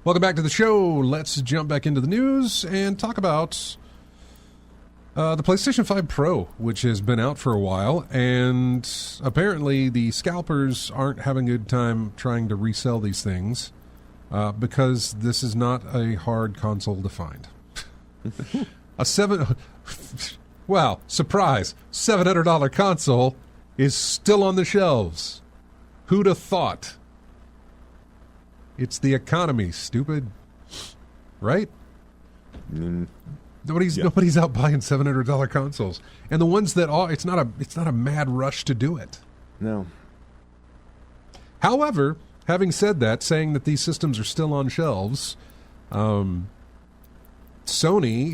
Welcome back to the show. Let's jump back into the news and talk about the PlayStation 5 Pro, which has been out for a while, and apparently the scalpers aren't having a good time trying to resell these things. Because this is not a hard console to find. Surprise, $700 console is still on the shelves. Who'd have thought? It's the economy, stupid. Right? Nobody's out buying $700 consoles. And the ones that are, it's not a mad rush to do it. No. However, having said that, saying that these systems are still on shelves, Sony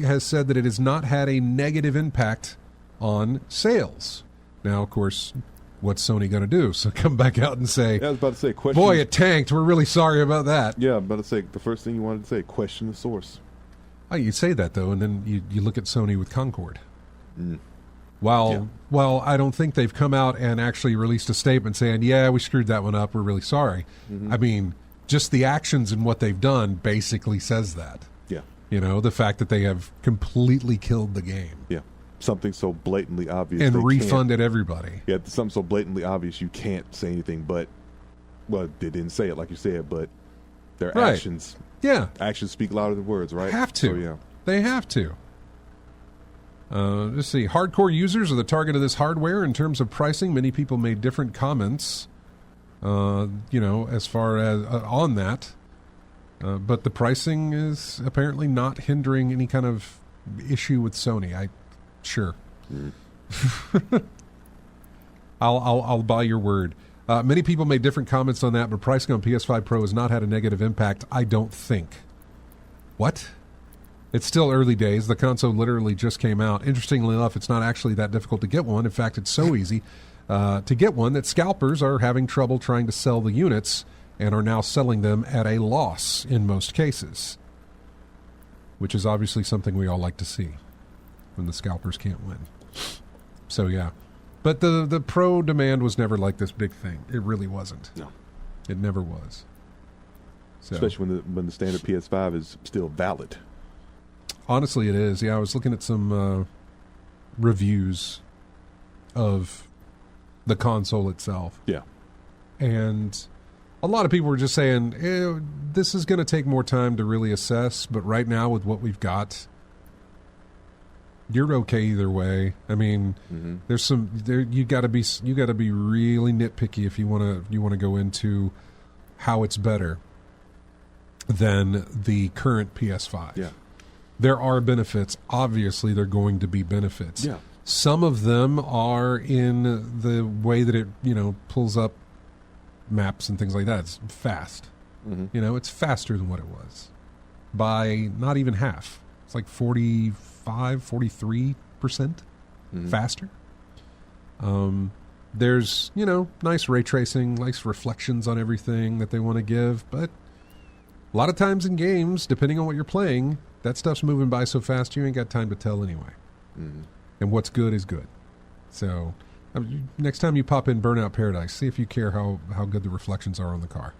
has said that it has not had a negative impact on sales. Now, of course, what's Sony going to do? So come back out and say, I was about to say, boy, it tanked. We're really sorry about that. Yeah, I was about to say, the first thing you wanted to say, question the source. Oh, you say that, though, and then you look at Sony with Concord. Well, I don't think they've come out and actually released a statement saying, yeah, we screwed that one up. We're really sorry. I mean, just the actions and what they've done basically says that. Yeah. The fact that they have completely killed the game. Yeah. Something so blatantly obvious. And refunded everybody. Yeah, something so blatantly obvious you can't say anything but, well, they didn't say it like you said, but their actions. Yeah. Actions speak louder than words, right? Have to. So, yeah. They have to. Let's see. Hardcore users are the target of this hardware in terms of pricing. Many people made different comments, as far as on that. But the pricing is apparently not hindering any kind of issue with Sony. Sure. I'll buy your word. Many people made different comments on that, but pricing on PS5 Pro has not had a negative impact, I don't think. What? It's still early days. The console literally just came out. Interestingly enough, it's not actually that difficult to get one. In fact, it's so easy to get one that scalpers are having trouble trying to sell the units and are now selling them at a loss in most cases, which is obviously something we all like to see when the scalpers can't win. So, yeah. But the Pro demand was never like this big thing. It really wasn't. No. It never was. So. Especially when the standard PS5 is still valid. Honestly, it is. Yeah, I was looking at some reviews of the console itself. Yeah. And a lot of people were just saying, this is going to take more time to really assess, but right now with what we've got, you're okay either way. I mean, there's you got to be really nitpicky if you want to go into how it's better than the current PS5. Yeah. There are benefits. Obviously, there are going to be benefits. Yeah. Some of them are in the way that it, pulls up maps and things like that. It's fast. It's faster than what it was by not even half. It's like 43% faster. There's, nice ray tracing, nice reflections on everything that they want to give, but a lot of times in games, depending on what you're playing, that stuff's moving by so fast you ain't got time to tell anyway. And what's good is good. So next time you pop in Burnout Paradise, see if you care how good the reflections are on the car.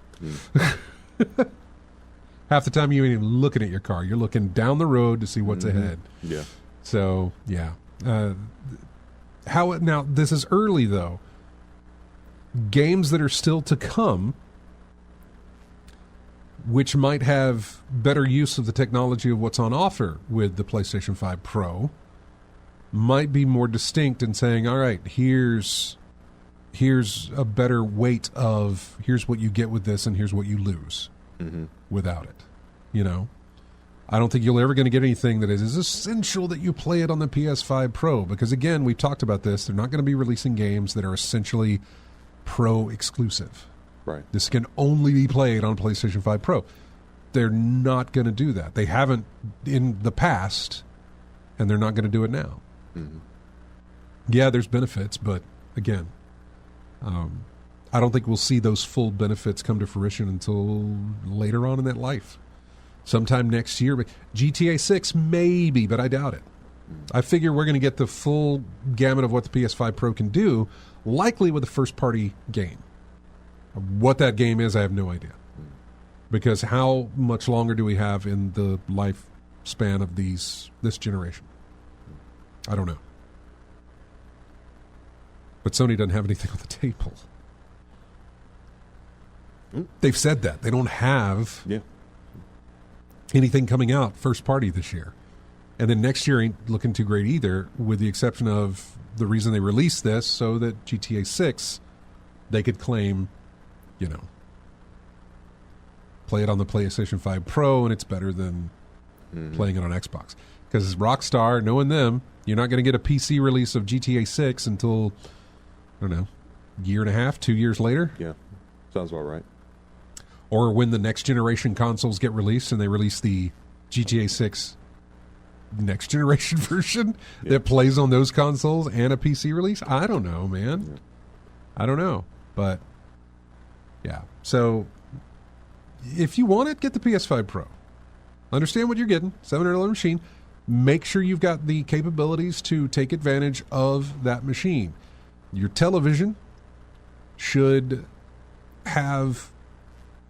Half the time you ain't even looking at your car. You're looking down the road to see what's ahead. Yeah. So, yeah. Now, this is early, though. Games that are still to come, which might have better use of the technology of what's on offer with the PlayStation 5 Pro, might be more distinct in saying, all right, here's a better weight of here's what you get with this and here's what you lose without it. I don't think you're ever going to get anything that is essential that you play it on the PS5 Pro because, again, we've talked about this. They're not going to be releasing games that are essentially Pro exclusive. Right. This can only be played on PlayStation 5 Pro. They're not going to do that. They haven't in the past, and they're not going to do it now. Yeah, there's benefits, but again, I don't think we'll see those full benefits come to fruition until later on in that life. Sometime next year. GTA 6, maybe, but I doubt it. I figure we're going to get the full gamut of what the PS5 Pro can do, likely with a first-party game. What that game is, I have no idea. Because how much longer do we have in the lifespan of this generation? I don't know. But Sony doesn't have anything on the table. They've said that. They don't have anything coming out first party this year. And then next year ain't looking too great either, with the exception of the reason they released this so that GTA 6, they could claim, play it on the PlayStation 5 Pro and it's better than playing it on Xbox. Because Rockstar, knowing them, you're not going to get a PC release of GTA 6 until, I don't know, year and a half, 2 years later. Yeah, sounds about right. Or when the next generation consoles get released and they release the GTA 6 next generation version that plays on those consoles and a PC release. I don't know, man. I don't know. But, yeah. So, if you want it, get the PS5 Pro. Understand what you're getting. $700 machine. Make sure you've got the capabilities to take advantage of that machine. Your television should have,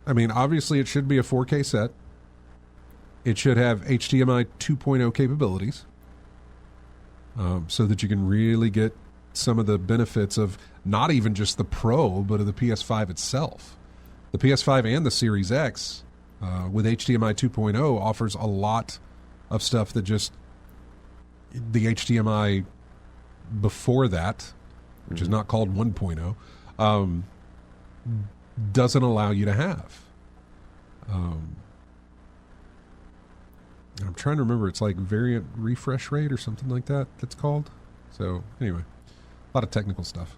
obviously it should be a 4K set. It should have HDMI 2.0 capabilities so that you can really get some of the benefits of not even just the Pro, but of the PS5 itself. The PS5 and the Series X with HDMI 2.0 offers a lot of stuff that just the HDMI before that, which is not called 1.0, doesn't allow you to have. I'm trying to remember. It's like variant refresh rate or something like that. That's called. So anyway, A lot of technical stuff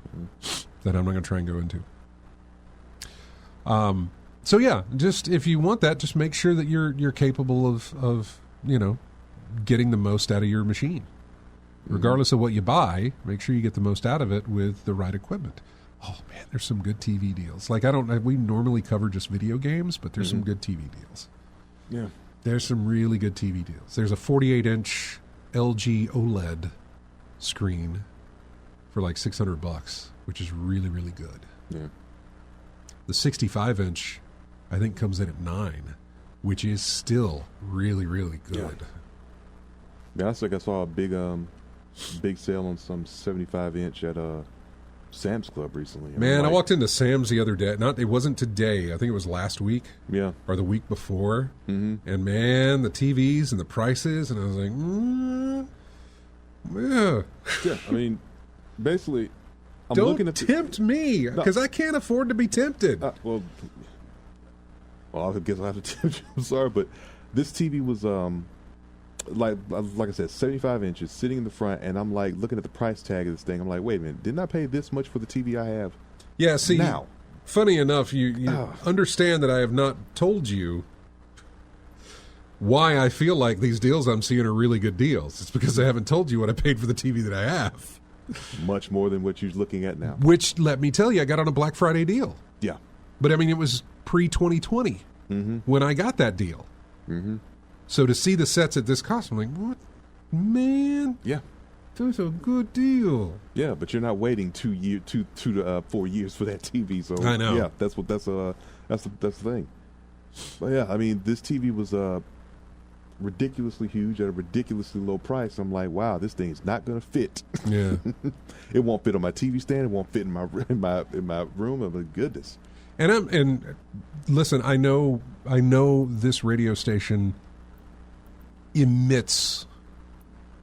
that I'm not going to try and go into. So yeah, just if you want that, just make sure that you're capable of getting the most out of your machine. Regardless of what you buy, make sure you get the most out of it with the right equipment. Oh man, there's some good TV deals. Like we normally cover just video games, but there's some good TV deals. Yeah. There's some really good TV deals. There's a 48-inch LG OLED screen for like $600, which is really, really good. Yeah. The 65-inch, I think, comes in at $9, which is still really, really good. Yeah, I saw a big sale on some 75-inch at Sam's Club recently. Man, I walked into Sam's the other day. It wasn't today. I think it was last week. Yeah. Or the week before. Mm-hmm. And man, the TVs and the prices, and I was like, yeah. Yeah, I mean, basically, I'm Don't looking at tempt me, because I can't afford to be tempted. Well, I guess I have to tempt you. I'm sorry, but this TV was like I said, 75 inches, sitting in the front, and I'm like looking at the price tag of this thing. I'm like, wait a minute, didn't I pay this much for the TV I have? Yeah, see, now, funny enough, you understand that I have not told you why I feel like these deals I'm seeing are really good deals. It's because I haven't told you what I paid for the TV that I have. Much more than what you're looking at now. Which, let me tell you, I got on a Black Friday deal. Yeah. But I mean, it was pre-2020 when I got that deal. Mm-hmm. So to see the sets at this cost, I'm like, what? Man. Yeah. That's a good deal. Yeah, but you're not waiting 2 to 4 years for that TV. So I know. Yeah, that's the thing. But yeah, I mean, this TV was ridiculously huge at a ridiculously low price. I'm like, wow, this thing is not going to fit. Yeah. It won't fit on my TV stand. It won't fit in my room. Oh my goodness. And listen, I know this radio station emits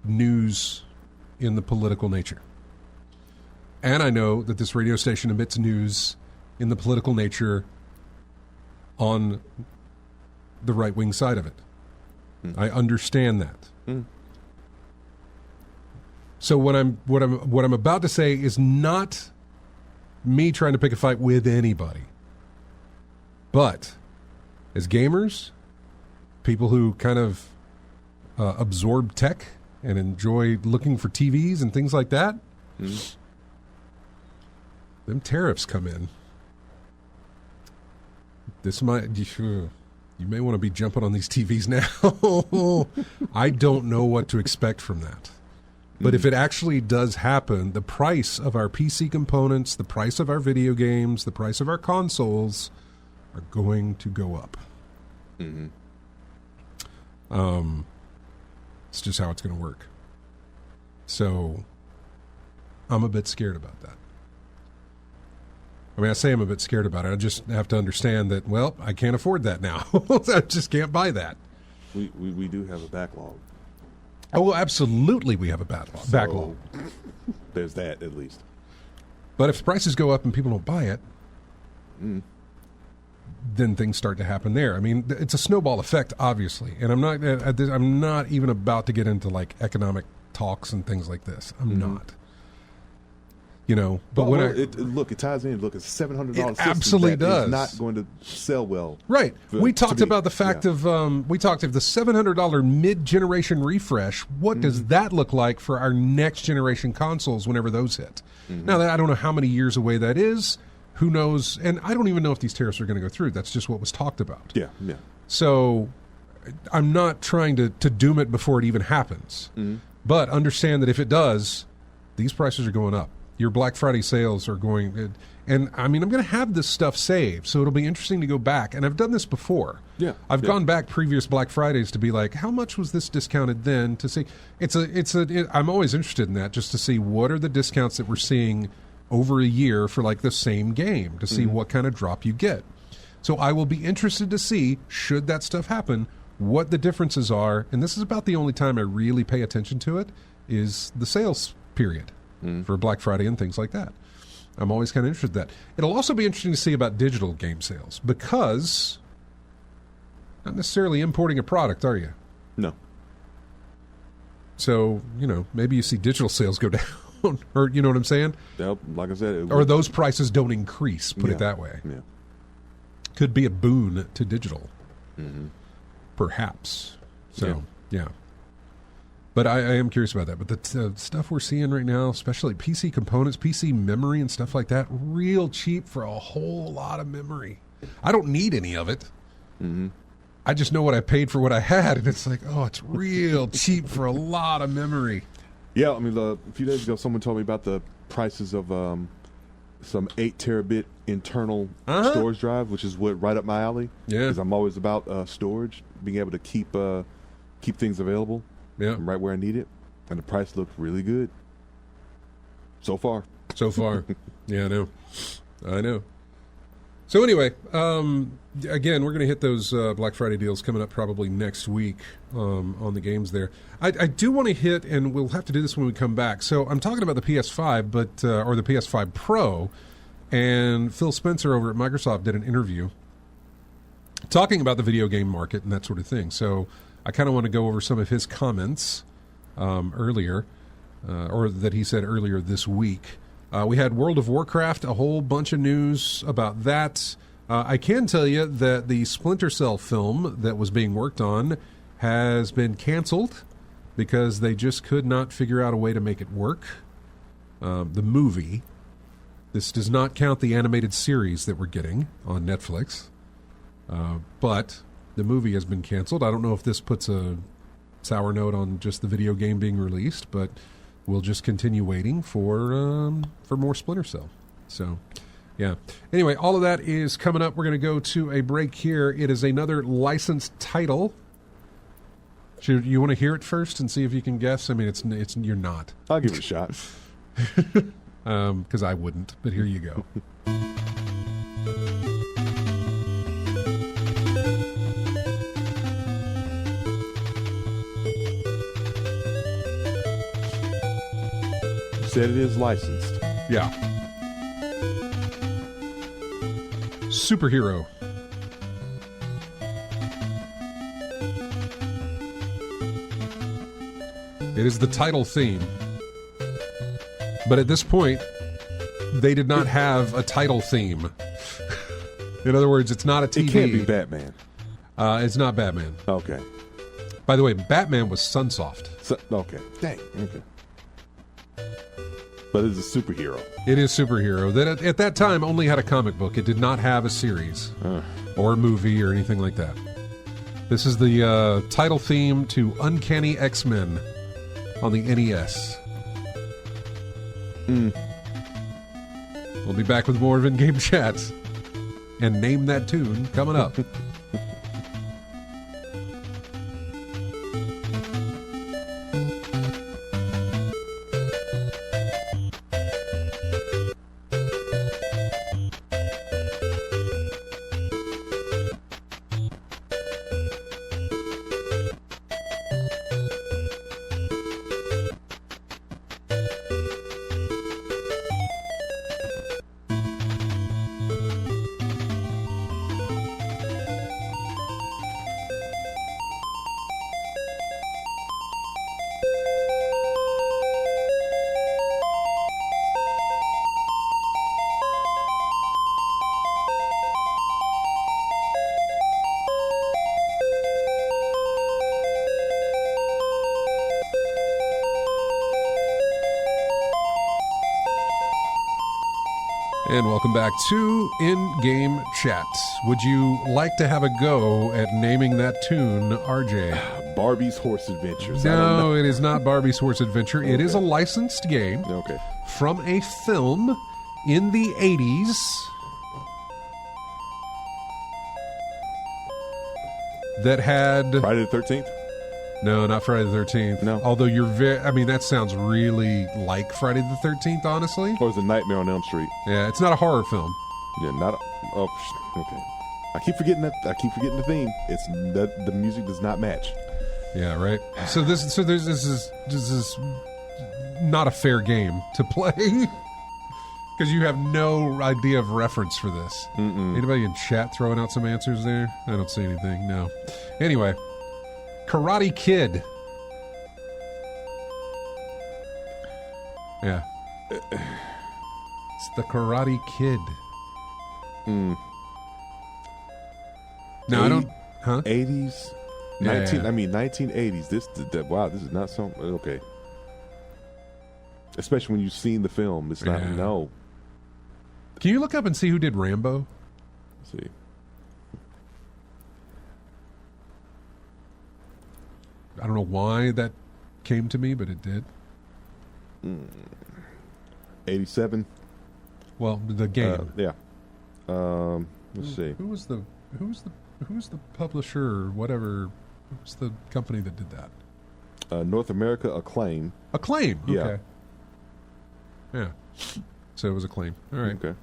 news in the political nature. And I know that this radio station emits news in the political nature on the right-wing side of it. I understand that. So what I'm about to say is not me trying to pick a fight with anybody. But as gamers, people who kind of absorb tech and enjoy looking for TVs and things like that, them tariffs come in. This might... You may want to be jumping on these TVs now. I don't know what to expect from that. But if it actually does happen, the price of our PC components, the price of our video games, the price of our consoles are going to go up. It's just how it's going to work. So I'm a bit scared about that. I mean, I say I'm a bit scared about it. I just have to understand that, well, I can't afford that now. I just can't buy that. We do have a backlog. Oh, well, absolutely we have a backlog. There's that, at least. But if prices go up and people don't buy it, then things start to happen there. I mean, it's a snowball effect, obviously. And I'm not even about to get into, like, economic talks and things like this. I'm not. You know, but it ties in. Look, it's $700. It absolutely does. Is not going to sell well. Right. We talked about the fact of the $700 mid-generation refresh. What does that look like for our next generation consoles whenever those hit? Now, I don't know how many years away that is. Who knows? And I don't even know if these tariffs are going to go through. That's just what was talked about. Yeah. So I'm not trying to doom it before it even happens. But understand that if it does, these prices are going up. Your Black Friday sales are going, and I mean, I'm going to have this stuff saved, so it'll be interesting to go back. And I've done this before. Yeah, I've gone back previous Black Fridays to be like, how much was this discounted then? To see, I'm always interested in that, just to see what are the discounts that we're seeing over a year for like the same game, to see what kind of drop you get. So I will be interested to see, should that stuff happen, what the differences are. And this is about the only time I really pay attention to it, is the sales period. For Black Friday and things like that. I'm always kind of interested in that. It'll also be interesting to see about digital game sales, because not necessarily importing a product, are you? No. So, maybe you see digital sales go down. or you know what I'm saying? Yep, like I said, Or those prices don't increase, put it that way. Yeah. Could be a boon to digital. Perhaps. So, yeah. But I am curious about that. But the stuff we're seeing right now, especially PC components, PC memory and stuff like that, real cheap for a whole lot of memory. I don't need any of it. I just know what I paid for what I had, and it's like, oh, it's real cheap for a lot of memory. Yeah, I mean, a few days ago, someone told me about the prices of some 8 terabit internal storage drive, which is right up my alley. Yeah, because I'm always about storage, being able to keep things available. Yeah, right where I need it, and the price looked really good. So far. Yeah, I know. So anyway, again, we're going to hit those Black Friday deals coming up probably next week on the games there. I do want to hit, and we'll have to do this when we come back. So I'm talking about the PS5, but or the PS5 Pro, and Phil Spencer over at Microsoft did an interview talking about the video game market and that sort of thing. So I kind of want to go over some of his comments earlier, or that he said earlier this week. We had World of Warcraft, a whole bunch of news about that. I can tell you that the Splinter Cell film that was being worked on has been canceled because they just could not figure out a way to make it work. The movie. This does not count the animated series that we're getting on Netflix. But the movie has been canceled. I don't know if this puts a sour note on just the video game being released, but we'll just continue waiting for more Splinter Cell. So, yeah. Anyway, all of that is coming up. We're going to go to a break here. It is another licensed title. You want to hear it first and see if you can guess? I mean, it's you're not. I'll give it a shot. Because I wouldn't, but here you go. Said it is licensed. Yeah. Superhero. It is the title theme. But at this point, they did not have a title theme. In other words, it's not a TV. It can't be Batman. It's not Batman. Okay. By the way, Batman was Sunsoft. Okay. Dang. Okay. But it's a superhero. It is superhero. That at that time only had a comic book. It did not have a series or a movie or anything like that. This is the title theme to Uncanny X-Men on the NES. We'll be back with more of In-Game Chats and Name That Tune coming up. And welcome back to In-Game Chat. Would you like to have a go at naming that tune, RJ? Barbie's Horse Adventures. No, it is not Barbie's Horse Adventure. Okay. It is a licensed game from a film in the 80s. That had... Friday the 13th? No, not Friday the 13th. No. Although I mean, that sounds really like Friday the 13th, honestly. Or is it Nightmare on Elm Street? Yeah, it's not a horror film. Yeah, okay. I keep forgetting the theme. It's that the music does not match. Yeah, right. So this is not a fair game to play because you have no idea of reference for this. Anybody in chat throwing out some answers there? I don't see anything. No. Anyway. Karate Kid. Yeah. It's the Karate Kid. No, I don't. Huh? 80s. Yeah, 1980s. Wow, this is not so. Okay. Especially when you've seen the film. It's not. Yeah. No. Can you look up and see who did Rambo? Let's see. I don't know why that came to me, but it did. 87. Well, the game. Yeah. Let's see. Who was the publisher or whatever? Who's the company that did that? North America Acclaim. Acclaim. Yeah. Okay. Yeah. So it was Acclaim. All right. Okay.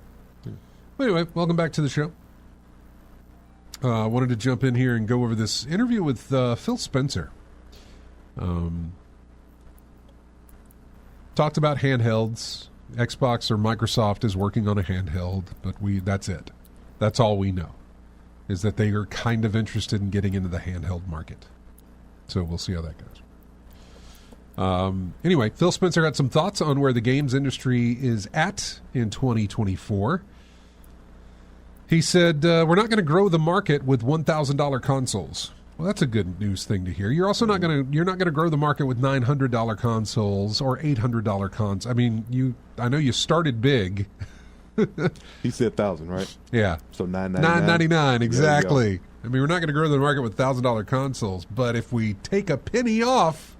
Well, anyway, welcome back to the show. I wanted to jump in here and go over this interview with Phil Spencer. Talked about handhelds. Xbox or Microsoft is working on a handheld, but that's it. That's all we know, is that they are kind of interested in getting into the handheld market. So we'll see how that goes. Anyway, Phil Spencer had some thoughts on where the games industry is at in 2024. He said, we're not going to grow the market with $1,000 consoles. Well, that's a good news thing to hear. You're also not going to grow the market with $900 consoles or $800 consoles. I mean, I know you started big. He said 1,000, right? Yeah. So $999, exactly. I mean, we're not going to grow the market with $1,000 consoles, but if we take a penny off,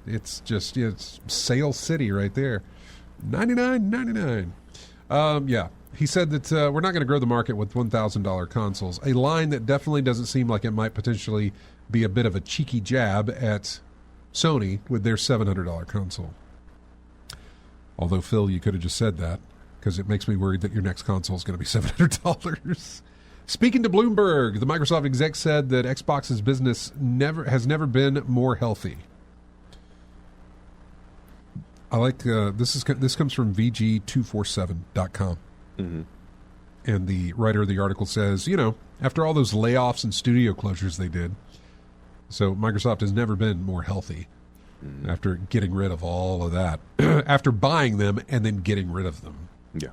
it's just it's sale city right there. $99.99. Yeah. He said that we're not going to grow the market with $1,000 consoles, a line that definitely doesn't seem like it might potentially be a bit of a cheeky jab at Sony with their $700 console. Although, Phil, you could have just said that, because it makes me worried that your next console is going to be $700. Speaking to Bloomberg, the Microsoft exec said that Xbox's business has never been more healthy. I like this comes from VG247.com. And the writer of the article says, after all those layoffs and studio closures they did, so Microsoft has never been more healthy after getting rid of all of that, after buying them and then getting rid of them. Yeah.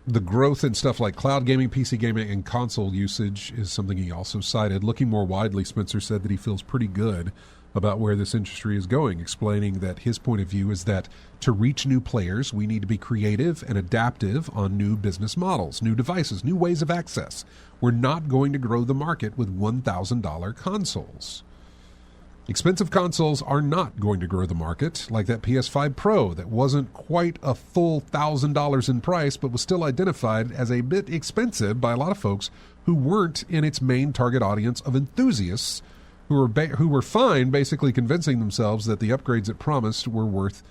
The growth in stuff like cloud gaming, PC gaming, and console usage is something he also cited. Looking more widely, Spencer said that he feels pretty good about where this industry is going, explaining that his point of view is that to reach new players, we need to be creative and adaptive on new business models, new devices, new ways of access. We're not going to grow the market with $1,000 consoles. Expensive consoles are not going to grow the market, like that PS5 Pro that wasn't quite a full $1,000 in price, but was still identified as a bit expensive by a lot of folks who weren't in its main target audience of enthusiasts who were fine basically convincing themselves that the upgrades it promised were worth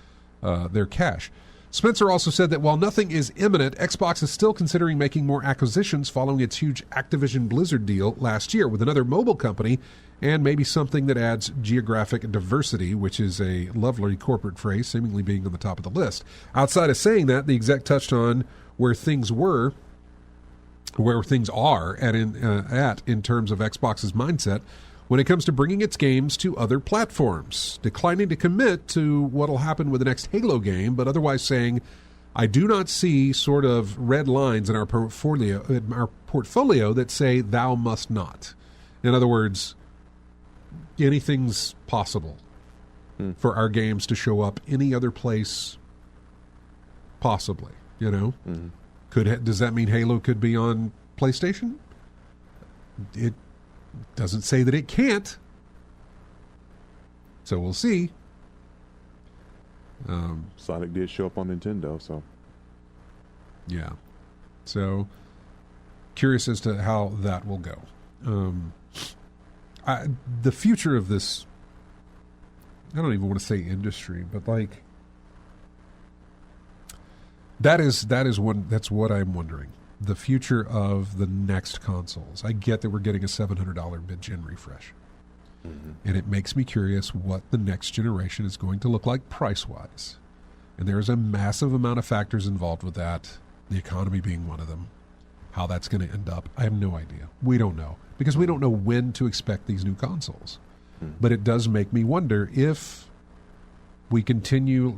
their cash. Spencer also said that while nothing is imminent, Xbox is still considering making more acquisitions following its huge Activision Blizzard deal last year with another mobile company, and maybe something that adds geographic diversity, which is a lovely corporate phrase, seemingly being on the top of the list. Outside of saying that, the exec touched on where things are at in terms of Xbox's mindset when it comes to bringing its games to other platforms, declining to commit to what will happen with the next Halo game, but otherwise saying, I do not see sort of red lines in our portfolio that say thou must not. In other words, anything's possible for our games to show up any other place possibly, Does that mean Halo could be on PlayStation? It doesn't say that it can't. So we'll see. Sonic did show up on Nintendo, so. Yeah. So, curious as to how that will go. The future of this, I don't even want to say industry, but that's what I'm wondering. The future of the next consoles. I get that we're getting a $700 mid-gen refresh. And it makes me curious what the next generation is going to look like price-wise. And there is a massive amount of factors involved with that, the economy being one of them. How that's going to end up, I have no idea. We don't know. Because we don't know when to expect these new consoles. but it does make me wonder if we continually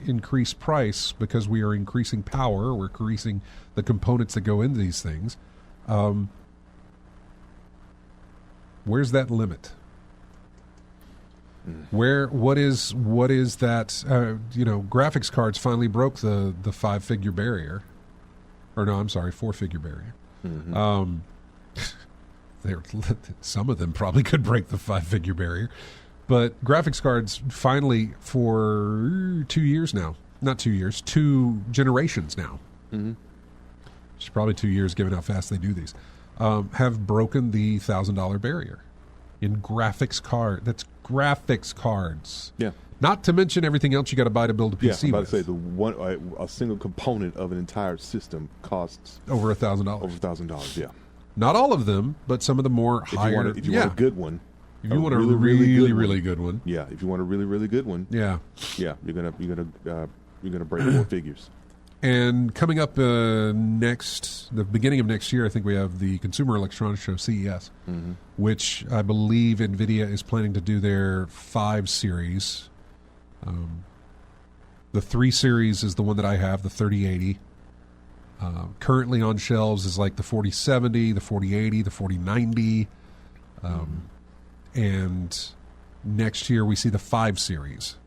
increase price because we are increasing power, we're increasing the components that go into these things. Where's that limit? What is that? Graphics cards finally broke the 5-figure barrier, or no, I'm sorry, 4-figure barrier. Mm-hmm. Some of them probably could break the 5-figure barrier, but graphics cards finally, for 2 years now, not 2 years, 2 generations now, which is probably 2 years given how fast they do these, have broken the $1,000 barrier in graphics card. That's graphics cards. Yeah. Not to mention everything else you got to buy to build a PC. Yeah, I'm about with. to say a single component of an entire system costs over $1,000. Over $1,000. Yeah. Not all of them, but some of the more higher. If you want a good one, if you want a really good one. Yeah. If you want a really good one. Yeah. Yeah. You're gonna break 4 figures. And coming up the beginning of next year, I think we have the Consumer Electronics Show, CES, which I believe NVIDIA is planning to do their 5 series. The 3 series is the one that I have, the 3080. Currently on shelves is like the 4070, the 4080, the 4090. And next year we see the 5 series.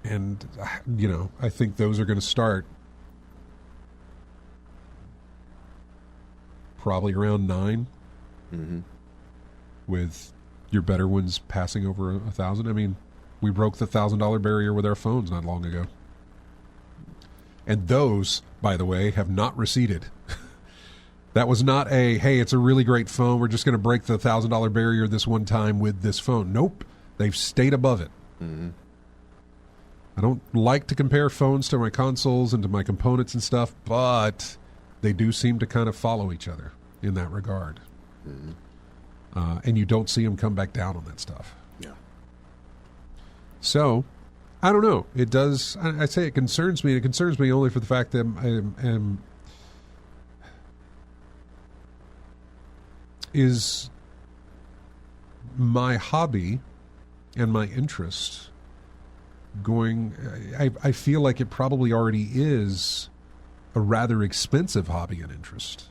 And, I think those are going to start probably around 9, with your better ones passing over 1,000. I mean, we broke the $1,000 barrier with our phones not long ago. And those, by the way, have not receded. That was not hey, it's a really great phone, we're just going to break the $1,000 barrier this one time with this phone. Nope. They've stayed above it. I don't like to compare phones to my consoles and to my components and stuff, but they do seem to kind of follow each other in that regard. And you don't see them come back down on that stuff. Yeah. So, I don't know. It does. I say it concerns me. It concerns me only for the fact that is my hobby and my interest going. I feel like it probably already is a rather expensive hobby and interest.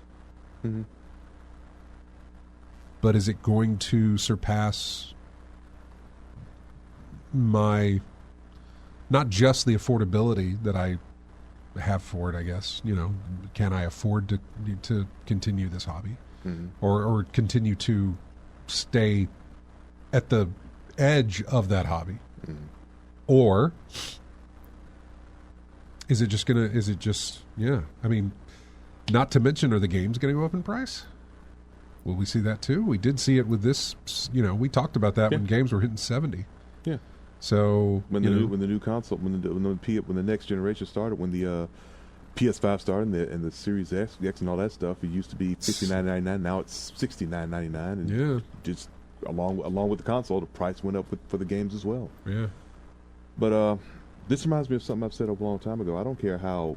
But is it going to surpass my, not just the affordability that I have for it, I guess, can I afford to continue this hobby, or continue to stay at the edge of that hobby? Or is it just I mean, not to mention, are the games going to go up in price? Will we see that too? We did see it with this, we talked about that when games were hitting 70. Yeah. So when the new console, when the next generation started, when the PS5 started and the Series X and all that stuff, it used to be $59.99. Now it's $69.99, and just along with the console, the price went up for the games as well. Yeah. But this reminds me of something I've said a long time ago. I don't care how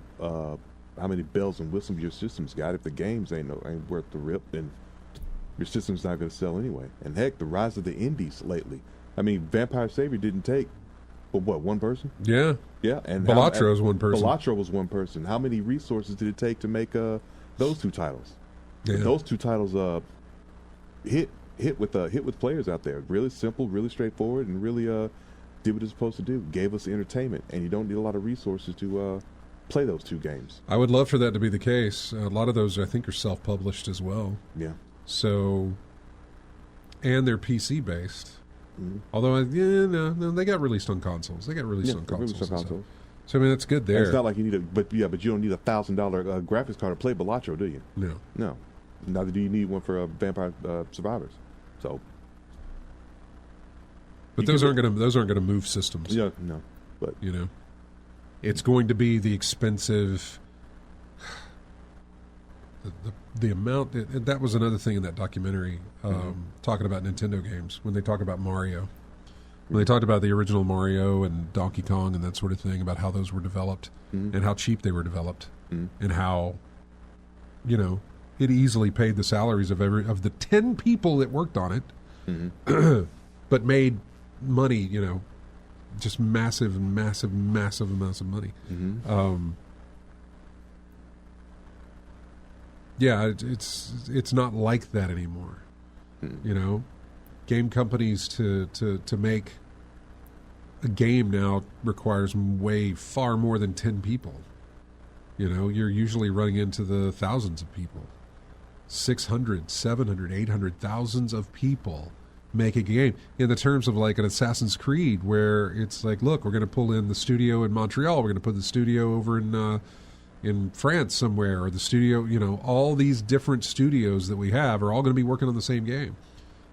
many bells and whistles your system's got. If the games ain't worth the rip, then your system's not going to sell anyway. And heck, the rise of the indies lately. I mean, Vampire Savior didn't take, one person? Yeah. Yeah. And Balatro was one person. Balatro was one person. How many resources did it take to make those 2 titles? Yeah. Those 2 titles hit with players out there. Really simple, really straightforward, and really did what it's supposed to do. Gave us entertainment, and you don't need a lot of resources to play those 2 games. I would love for that to be the case. A lot of those, I think, are self-published as well. Yeah. So, and they're PC-based. Although, no, they got released on consoles. They got released on consoles. So, I mean, that's good there. And it's not like you need but you don't need a $1,000 graphics card to play Balatro, do you? No. Neither do you need one for Vampire Survivors. So, but those aren't going to move systems. Yeah, no. But it's going to be the expensive. The amount that was another thing in that documentary, talking about Nintendo games, when they talk about Mario, when they talked about the original Mario and Donkey Kong and that sort of thing, about how those were developed and how cheap they were developed, and how it easily paid the salaries of the 10 people that worked on it but made money, just massive amounts of money. Yeah, it's not like that anymore. Game companies to make a game now requires far more than 10 people. You're usually running into the thousands of people. 600, 700, 800, thousands of people make a game in the terms of like an Assassin's Creed, where it's like, look, we're going to pull in the studio in Montreal, we're going to put the studio over in France somewhere, or the studio, all these different studios that we have are all going to be working on the same game.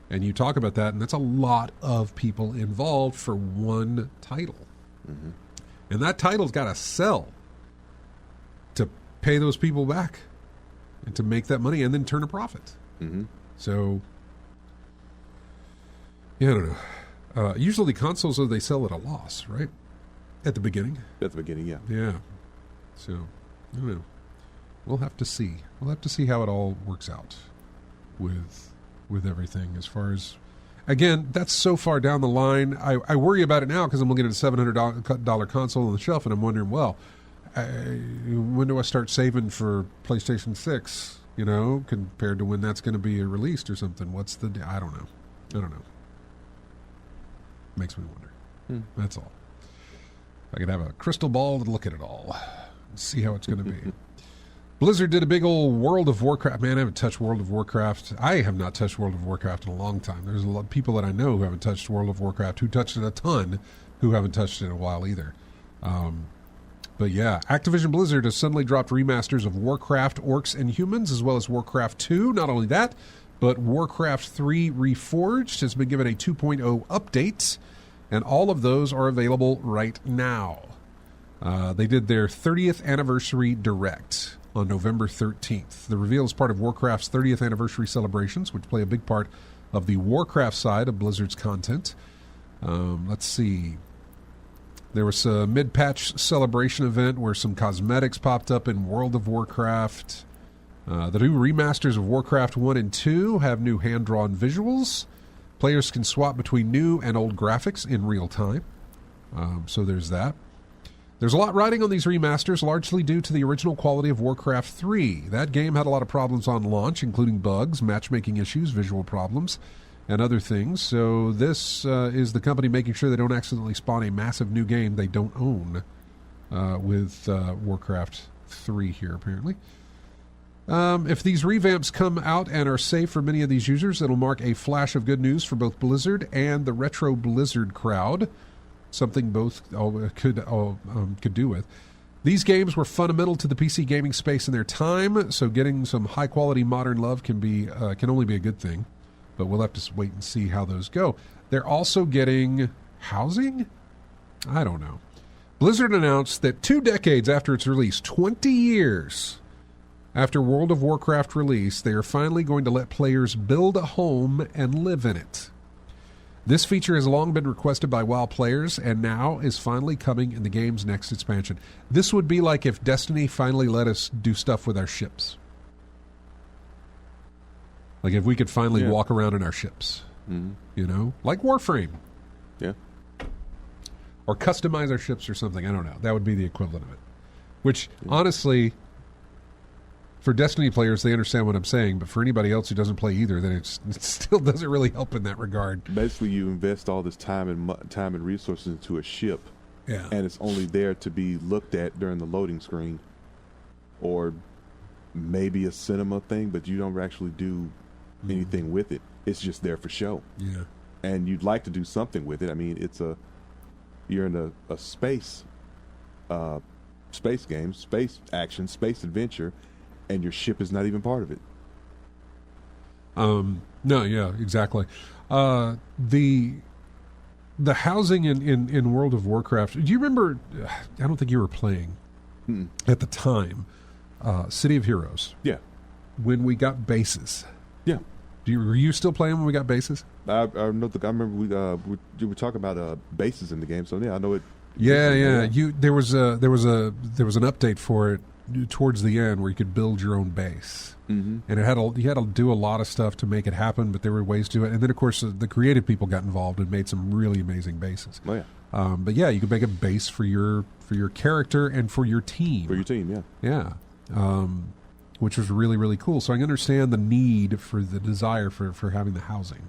And you talk about that, and that's a lot of people involved for one title. And that title's got to sell to pay those people back and to make that money and then turn a profit. So, I don't know. Usually consoles, though, they sell at a loss, right? At the beginning? At the beginning, yeah. Yeah. So, I don't know. We'll have to see. We'll have to see how it all works out with everything as far as... Again, that's so far down the line. I worry about it now because I'm looking at a $700 console on the shelf, and I'm wondering, well, when do I start saving for PlayStation 6, compared to when that's going to be released or something? I don't know. Makes me wonder. That's all. I could have a crystal ball to look at it all and see how it's going to be. Blizzard did a big old World of Warcraft. Man, I haven't touched World of Warcraft. I have not touched World of Warcraft in a long time. There's a lot of people that I know who haven't touched World of Warcraft, who touched it a ton, who haven't touched it in a while either. But yeah, Activision Blizzard has suddenly dropped remasters of Warcraft Orcs and Humans, as well as Warcraft 2. Not only that, but Warcraft 3 Reforged has been given a 2.0 update, and all of those are available right now. They did their 30th anniversary direct on November 13th. The reveal is part of Warcraft's 30th anniversary celebrations, which play a big part of the Warcraft side of Blizzard's content. Let's see. There was a mid-patch celebration event where some cosmetics popped up in World of Warcraft. The new remasters of Warcraft 1 and 2 have new hand-drawn visuals. Players can swap between new and old graphics in real time. So there's that. There's a lot riding on these remasters, largely due to the original quality of Warcraft 3. That game had a lot of problems on launch, including bugs, matchmaking issues, visual problems, and other things. So this is the company making sure they don't accidentally spawn a massive new game they don't own with Warcraft 3 here, apparently. If these revamps come out and are safe for many of these users, it'll mark a flash of good news for both Blizzard and the retro Blizzard crowd. Something both could do with. These games were fundamental to the PC gaming space in their time, so getting some high-quality modern love can only be a good thing. But we'll have to wait and see how those go. They're also getting housing? I don't know. Blizzard announced that 2 decades after its release, 20 years after World of Warcraft release, they are finally going to let players build a home and live in it. This feature has long been requested by WoW players and now is finally coming in the game's next expansion. This would be like if Destiny finally let us do stuff with our ships. Like if we could finally walk around in our ships. Like Warframe. Yeah. Or customize our ships or something. I don't know. That would be the equivalent of it. Which, honestly, for Destiny players, they understand what I'm saying, but for anybody else who doesn't play either, then it still doesn't really help in that regard. Basically, you invest all this time and resources into a ship, and it's only there to be looked at during the loading screen, or maybe a cinema thing, but you don't actually do anything with it. It's just there for show. Yeah, and you'd like to do something with it. I mean, you're in a space game, space action, space adventure. And your ship is not even part of it. No, yeah, exactly. The housing in World of Warcraft. Do you remember? I don't think you were playing at the time. City of Heroes. Yeah. When we got bases. Yeah. Were you still playing when we got bases? I remember we were talking about bases in the game. So yeah, I know it. Yeah. There was an update for it towards the end where you could build your own base. Mm-hmm. And you had to do a lot of stuff to make it happen, but there were ways to do it. And then, of course, the creative people got involved and made some really amazing bases. Oh, yeah. But yeah, you could make a base for your character and for your team. For your team, yeah. Yeah. Which was really, really cool. So I understand the need for the desire for having the housing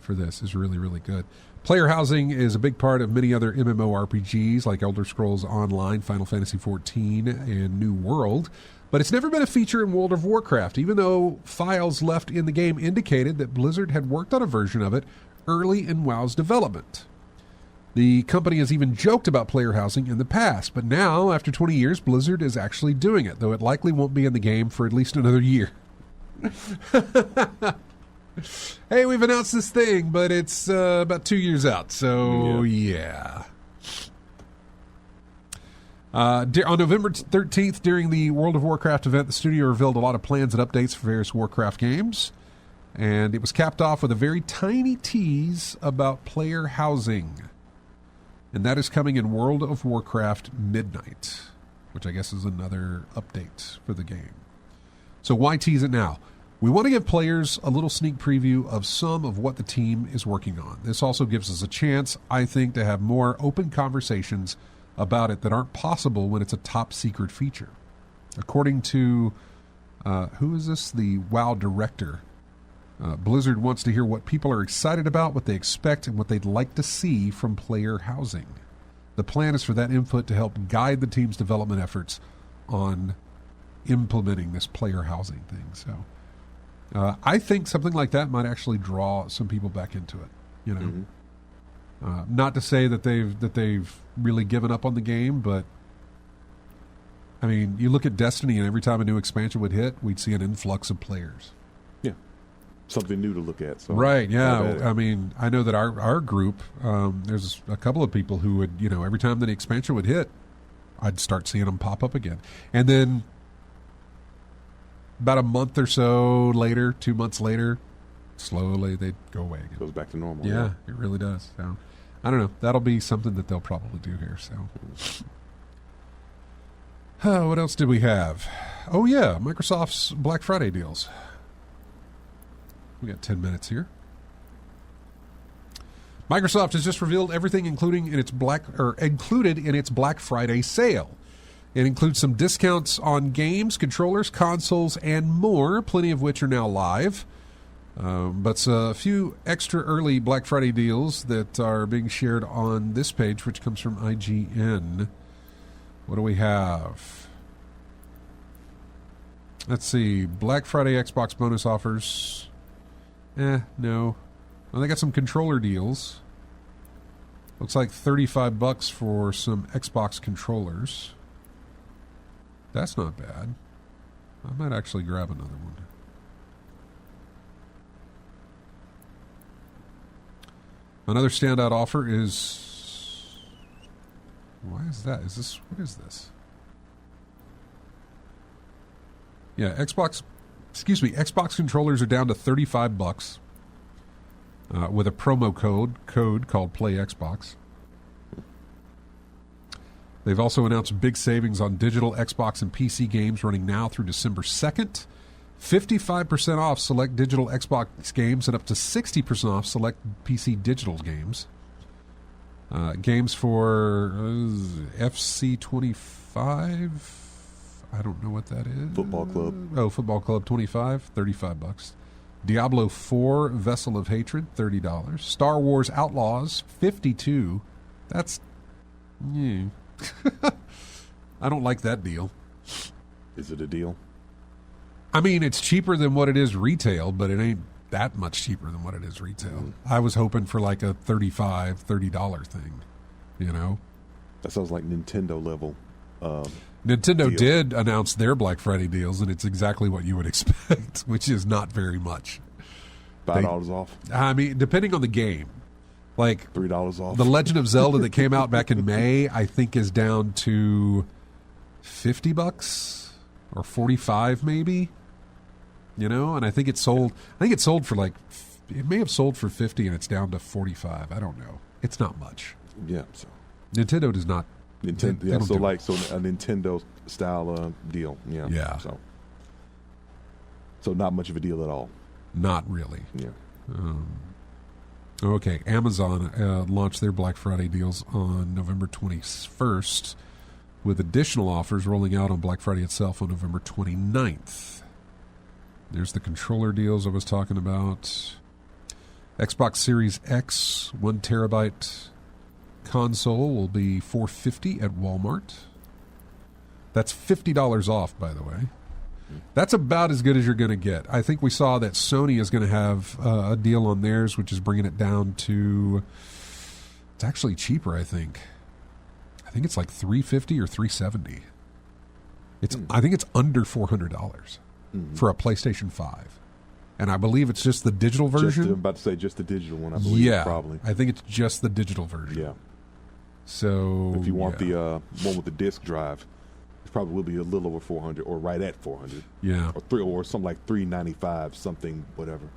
for this is really, really good. Player housing is a big part of many other MMORPGs like Elder Scrolls Online, Final Fantasy XIV, and New World. But it's never been a feature in World of Warcraft, even though files left in the game indicated that Blizzard had worked on a version of it early in WoW's development. The company has even joked about player housing in the past, but now, after 20 years, Blizzard is actually doing it, though it likely won't be in the game for at least another year. Hey, we've announced this thing, but it's about 2 years out, so yeah. On November 13th, during the World of Warcraft event, the studio revealed a lot of plans and updates for various Warcraft games, and it was capped off with a very tiny tease about player housing. And that is coming in World of Warcraft Midnight, which I guess is another update for the game. So why tease it now? We want to give players a little sneak preview of some of what the team is working on. This also gives us a chance, I think, to have more open conversations about it that aren't possible when it's a top secret feature. According to, who is this? The WoW director. Blizzard wants to hear what people are excited about, what they expect, and what they'd like to see from player housing. The plan is for that input to help guide the team's development efforts on implementing this player housing thing. So I think something like that might actually draw some people back into it. You know, not to say that they've really given up on the game, but I mean, you look at Destiny, and every time a new expansion would hit, we'd see an influx of players. Something new to look at. So right, yeah. I mean, I know that our group, there's a couple of people who would, every time the expansion would hit, I'd start seeing them pop up again. And then about a month or so later, 2 months later, slowly they'd go away again. Goes back to normal. Yeah, it really does. So, I don't know. That'll be something that they'll probably do here. So, what else did we have? Oh, yeah, Microsoft's Black Friday deals. We got 10 minutes here. Microsoft has just revealed everything included in its Black Friday sale. It includes some discounts on games, controllers, consoles, and more, plenty of which are now live. But a few extra early Black Friday deals that are being shared on this page, which comes from IGN. What do we have? Let's see. Black Friday Xbox bonus offers. No. Well, they got some controller deals. Looks like $35 for some Xbox controllers. That's not bad. I might actually grab another one. Another standout offer is... Why is that? What is this? Yeah, Xbox controllers are down to $35 with a promo code called Play Xbox. They've also announced big savings on digital Xbox and PC games running now through December 2nd. 55% off select digital Xbox games and up to 60% off select PC digital games. Games for FC25. I don't know what that is. Football Club. Oh, Football Club 25, $35. Diablo 4, Vessel of Hatred, $30. Star Wars Outlaws, $52. That's... Yeah. I don't like that deal. Is it a deal? I mean, it's cheaper than what it is retail, but it ain't that much cheaper than what it is retail. I was hoping for like a $30 thing, That sounds like Nintendo level. Nintendo deal. did announce their Black Friday deals, and it's exactly what you would expect, which is not very much. $5 off? I mean, depending on the game. Like $3 off. The Legend of Zelda that came out back in May, I think is down to $50 or $45 maybe. And I think it sold for like, it may have sold for $50 and it's down to $45. I don't know. It's not much. Yeah. So Nintendo does not Nintendo, They don't do it. So a Nintendo style deal. Yeah. Yeah. So not much of a deal at all. Not really. Yeah. Okay, Amazon launched their Black Friday deals on November 21st, with additional offers rolling out on Black Friday itself on November 29th. There's the controller deals I was talking about. Xbox Series X 1 terabyte console will be $450 at Walmart. That's $50 off, by the way. That's about as good as you're going to get. I think we saw that Sony is going to have a deal on theirs, which is bringing it down to... It's actually cheaper, I think. I think it's like $350 or $370. I think it's under $400 for a PlayStation 5. And I believe it's just the digital version. I'm about to say just the digital one, I believe. Yeah, probably. I think it's just the digital version. Yeah. So if you want the one with the disc drive, it probably will be a little over 400 or right at 400. Yeah. Or something like 395, something, whatever.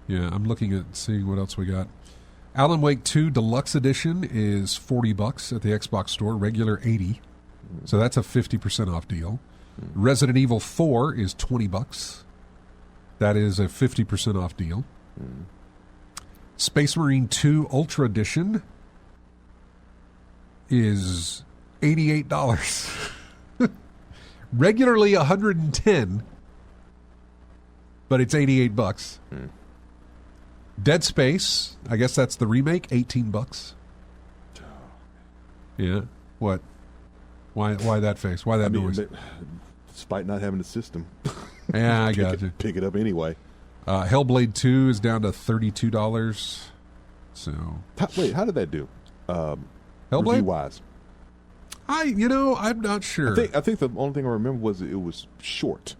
Yeah, I'm looking at seeing what else we got. Alan Wake 2 Deluxe Edition is $40 at the Xbox Store, regular $80. So that's a 50% off deal. Resident Evil 4 is $20. That is a 50% off deal. Space Marine 2 Ultra Edition is $88. Regularly $110, but it's $88. Dead Space, I guess that's the remake, $18. Yeah. What? Why that face? Why that noise? Despite not having a system. Yeah, I got you. Pick it up anyway. Hellblade 2 is down to $32. So Wait, how did that do? Hellblade? Review-wise. I'm not sure. I think the only thing I remember was it was short.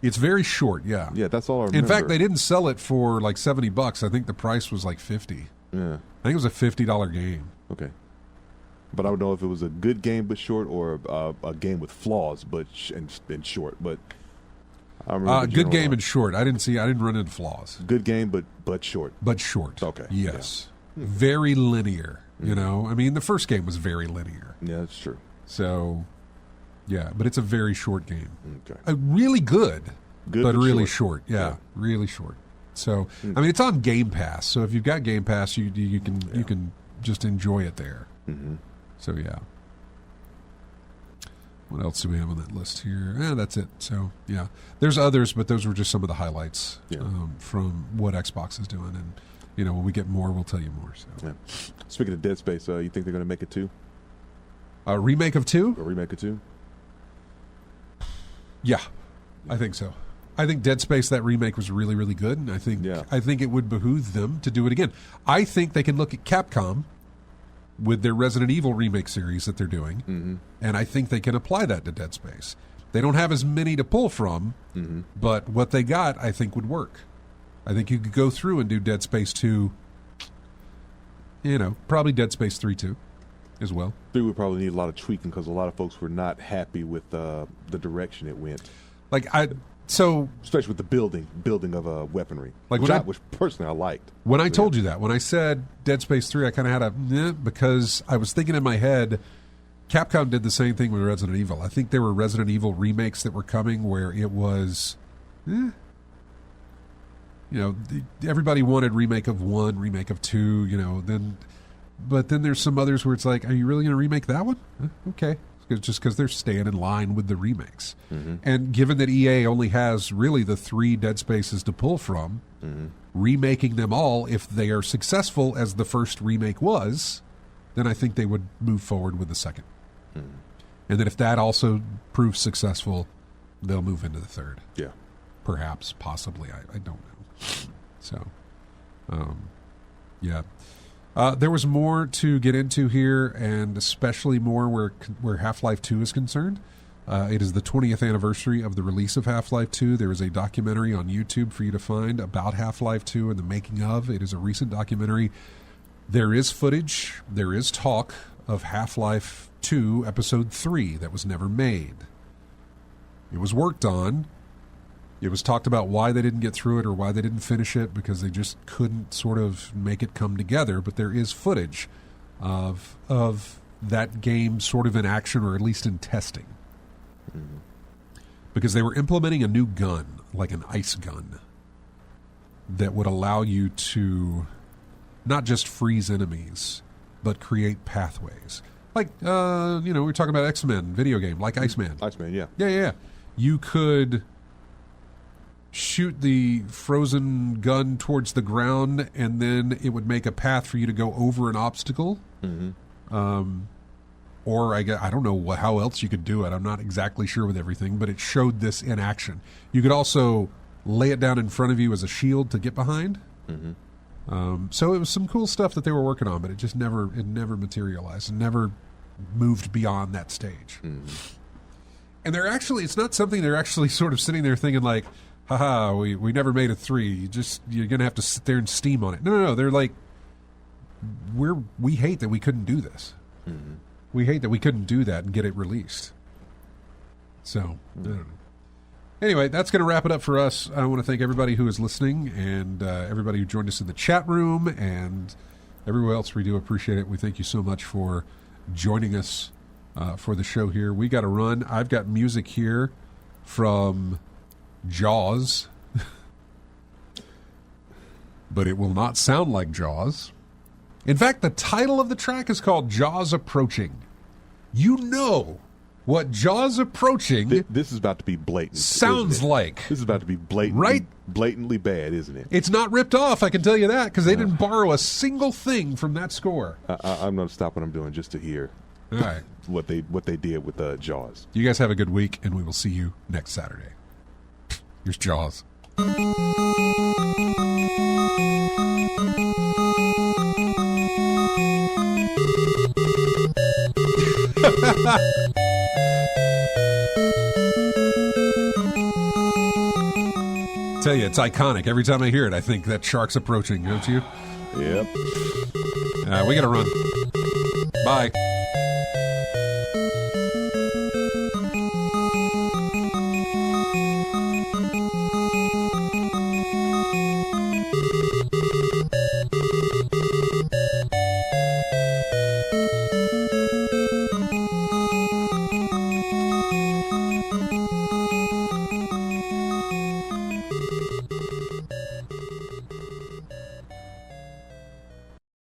It's very short, yeah. Yeah, that's all I remember. In fact, they didn't sell it for like $70. I think the price was like $50. Yeah. I think it was a $50 game. Okay. But I don't know if it was a good game but short or a game with flaws and short. But I remember good game and short. I didn't run into flaws. Good game but short. But short. Okay. Yes. Yeah. Very linear. You know, I mean, the first game was very linear. Yeah, that's true. So, yeah, but it's a very short game. Okay. Really good but really short. Yeah, yeah, really short. So, I mean, it's on Game Pass. So if you've got Game Pass, you can just enjoy it there. Mm-hmm. So, yeah. What else do we have on that list here? That's it. So, yeah. There's others, but those were just some of the highlights from what Xbox is doing. And, when we get more, we'll tell you more. So. Yeah. Speaking of Dead Space, you think they're going to make it 2? A remake of 2? A remake of 2? Yeah, I think so. I think Dead Space, that remake was really, really good, and I think it would behoove them to do it again. I think they can look at Capcom with their Resident Evil remake series that they're doing, and I think they can apply that to Dead Space. They don't have as many to pull from, but what they got, I think, would work. I think you could go through and do Dead Space 2, probably Dead Space 3 too, as well. 3 would probably need a lot of tweaking because a lot of folks were not happy with the direction it went. Especially with the building of weaponry, which personally I liked. When I told you that, when I said Dead Space 3, I kind of had a because I was thinking in my head, Capcom did the same thing with Resident Evil. I think there were Resident Evil remakes that were coming where it was, everybody wanted remake of 1, remake of 2, but then there's some others where it's like, are you really going to remake that one? Okay. Just because they're staying in line with the remakes. And given that EA only has really the 3 Dead Spaces to pull from, remaking them all, if they are successful as the first remake was, then I think they would move forward with the second. And then if that also proves successful, they'll move into the third. Yeah. Perhaps, possibly, I don't know. So, yeah. There was more to get into here, and especially more where Half-Life 2 is concerned. It is the 20th anniversary of the release of Half-Life 2. There is a documentary on YouTube for you to find about Half-Life 2 and the making of. It is a recent documentary. There is footage, there is talk of Half-Life 2 Episode 3 that was never made. It was worked on. It was talked about why they didn't get through it or why they didn't finish it because they just couldn't sort of make it come together. But there is footage of that game sort of in action, or at least in testing. Because they were implementing a new gun, like an ice gun, that would allow you to not just freeze enemies, but create pathways. Like, we were talking about X-Men video game, like Iceman. Iceman, yeah. Yeah. You could shoot the frozen gun towards the ground, and then it would make a path for you to go over an obstacle. Or I don't know how else you could do it. I'm not exactly sure with everything, but it showed this in action. You could also lay it down in front of you as a shield to get behind. So it was some cool stuff that they were working on, but it just never materialized and never moved beyond that stage. And it's not something they're actually sort of sitting there thinking like, haha, we never made a 3. You're going to have to sit there and steam on it. No. They're like, we hate that we couldn't do this. We hate that we couldn't do that and get it released. So, I don't know. Anyway, that's going to wrap it up for us. I want to thank everybody who is listening and everybody who joined us in the chat room and everywhere else. We do appreciate it. We thank you so much for joining us for the show here. We got to run. I've got music here from Jaws, but it will not sound like Jaws. In fact, the title of the track is called Jaws Approaching. You know what Jaws Approaching this is about to be blatant. Sounds like. This is about to be blatant, right? Blatantly bad, isn't it? It's not ripped off, I can tell you that, because they didn't borrow a single thing from that score. I'm going to stop what I'm doing just to hear All right. what they did with Jaws. You guys have a good week, and we will see you next Saturday. Here's Jaws. Tell you, it's iconic. Every time I hear it, I think that shark's approaching, don't you? Yep. We gotta run. Bye.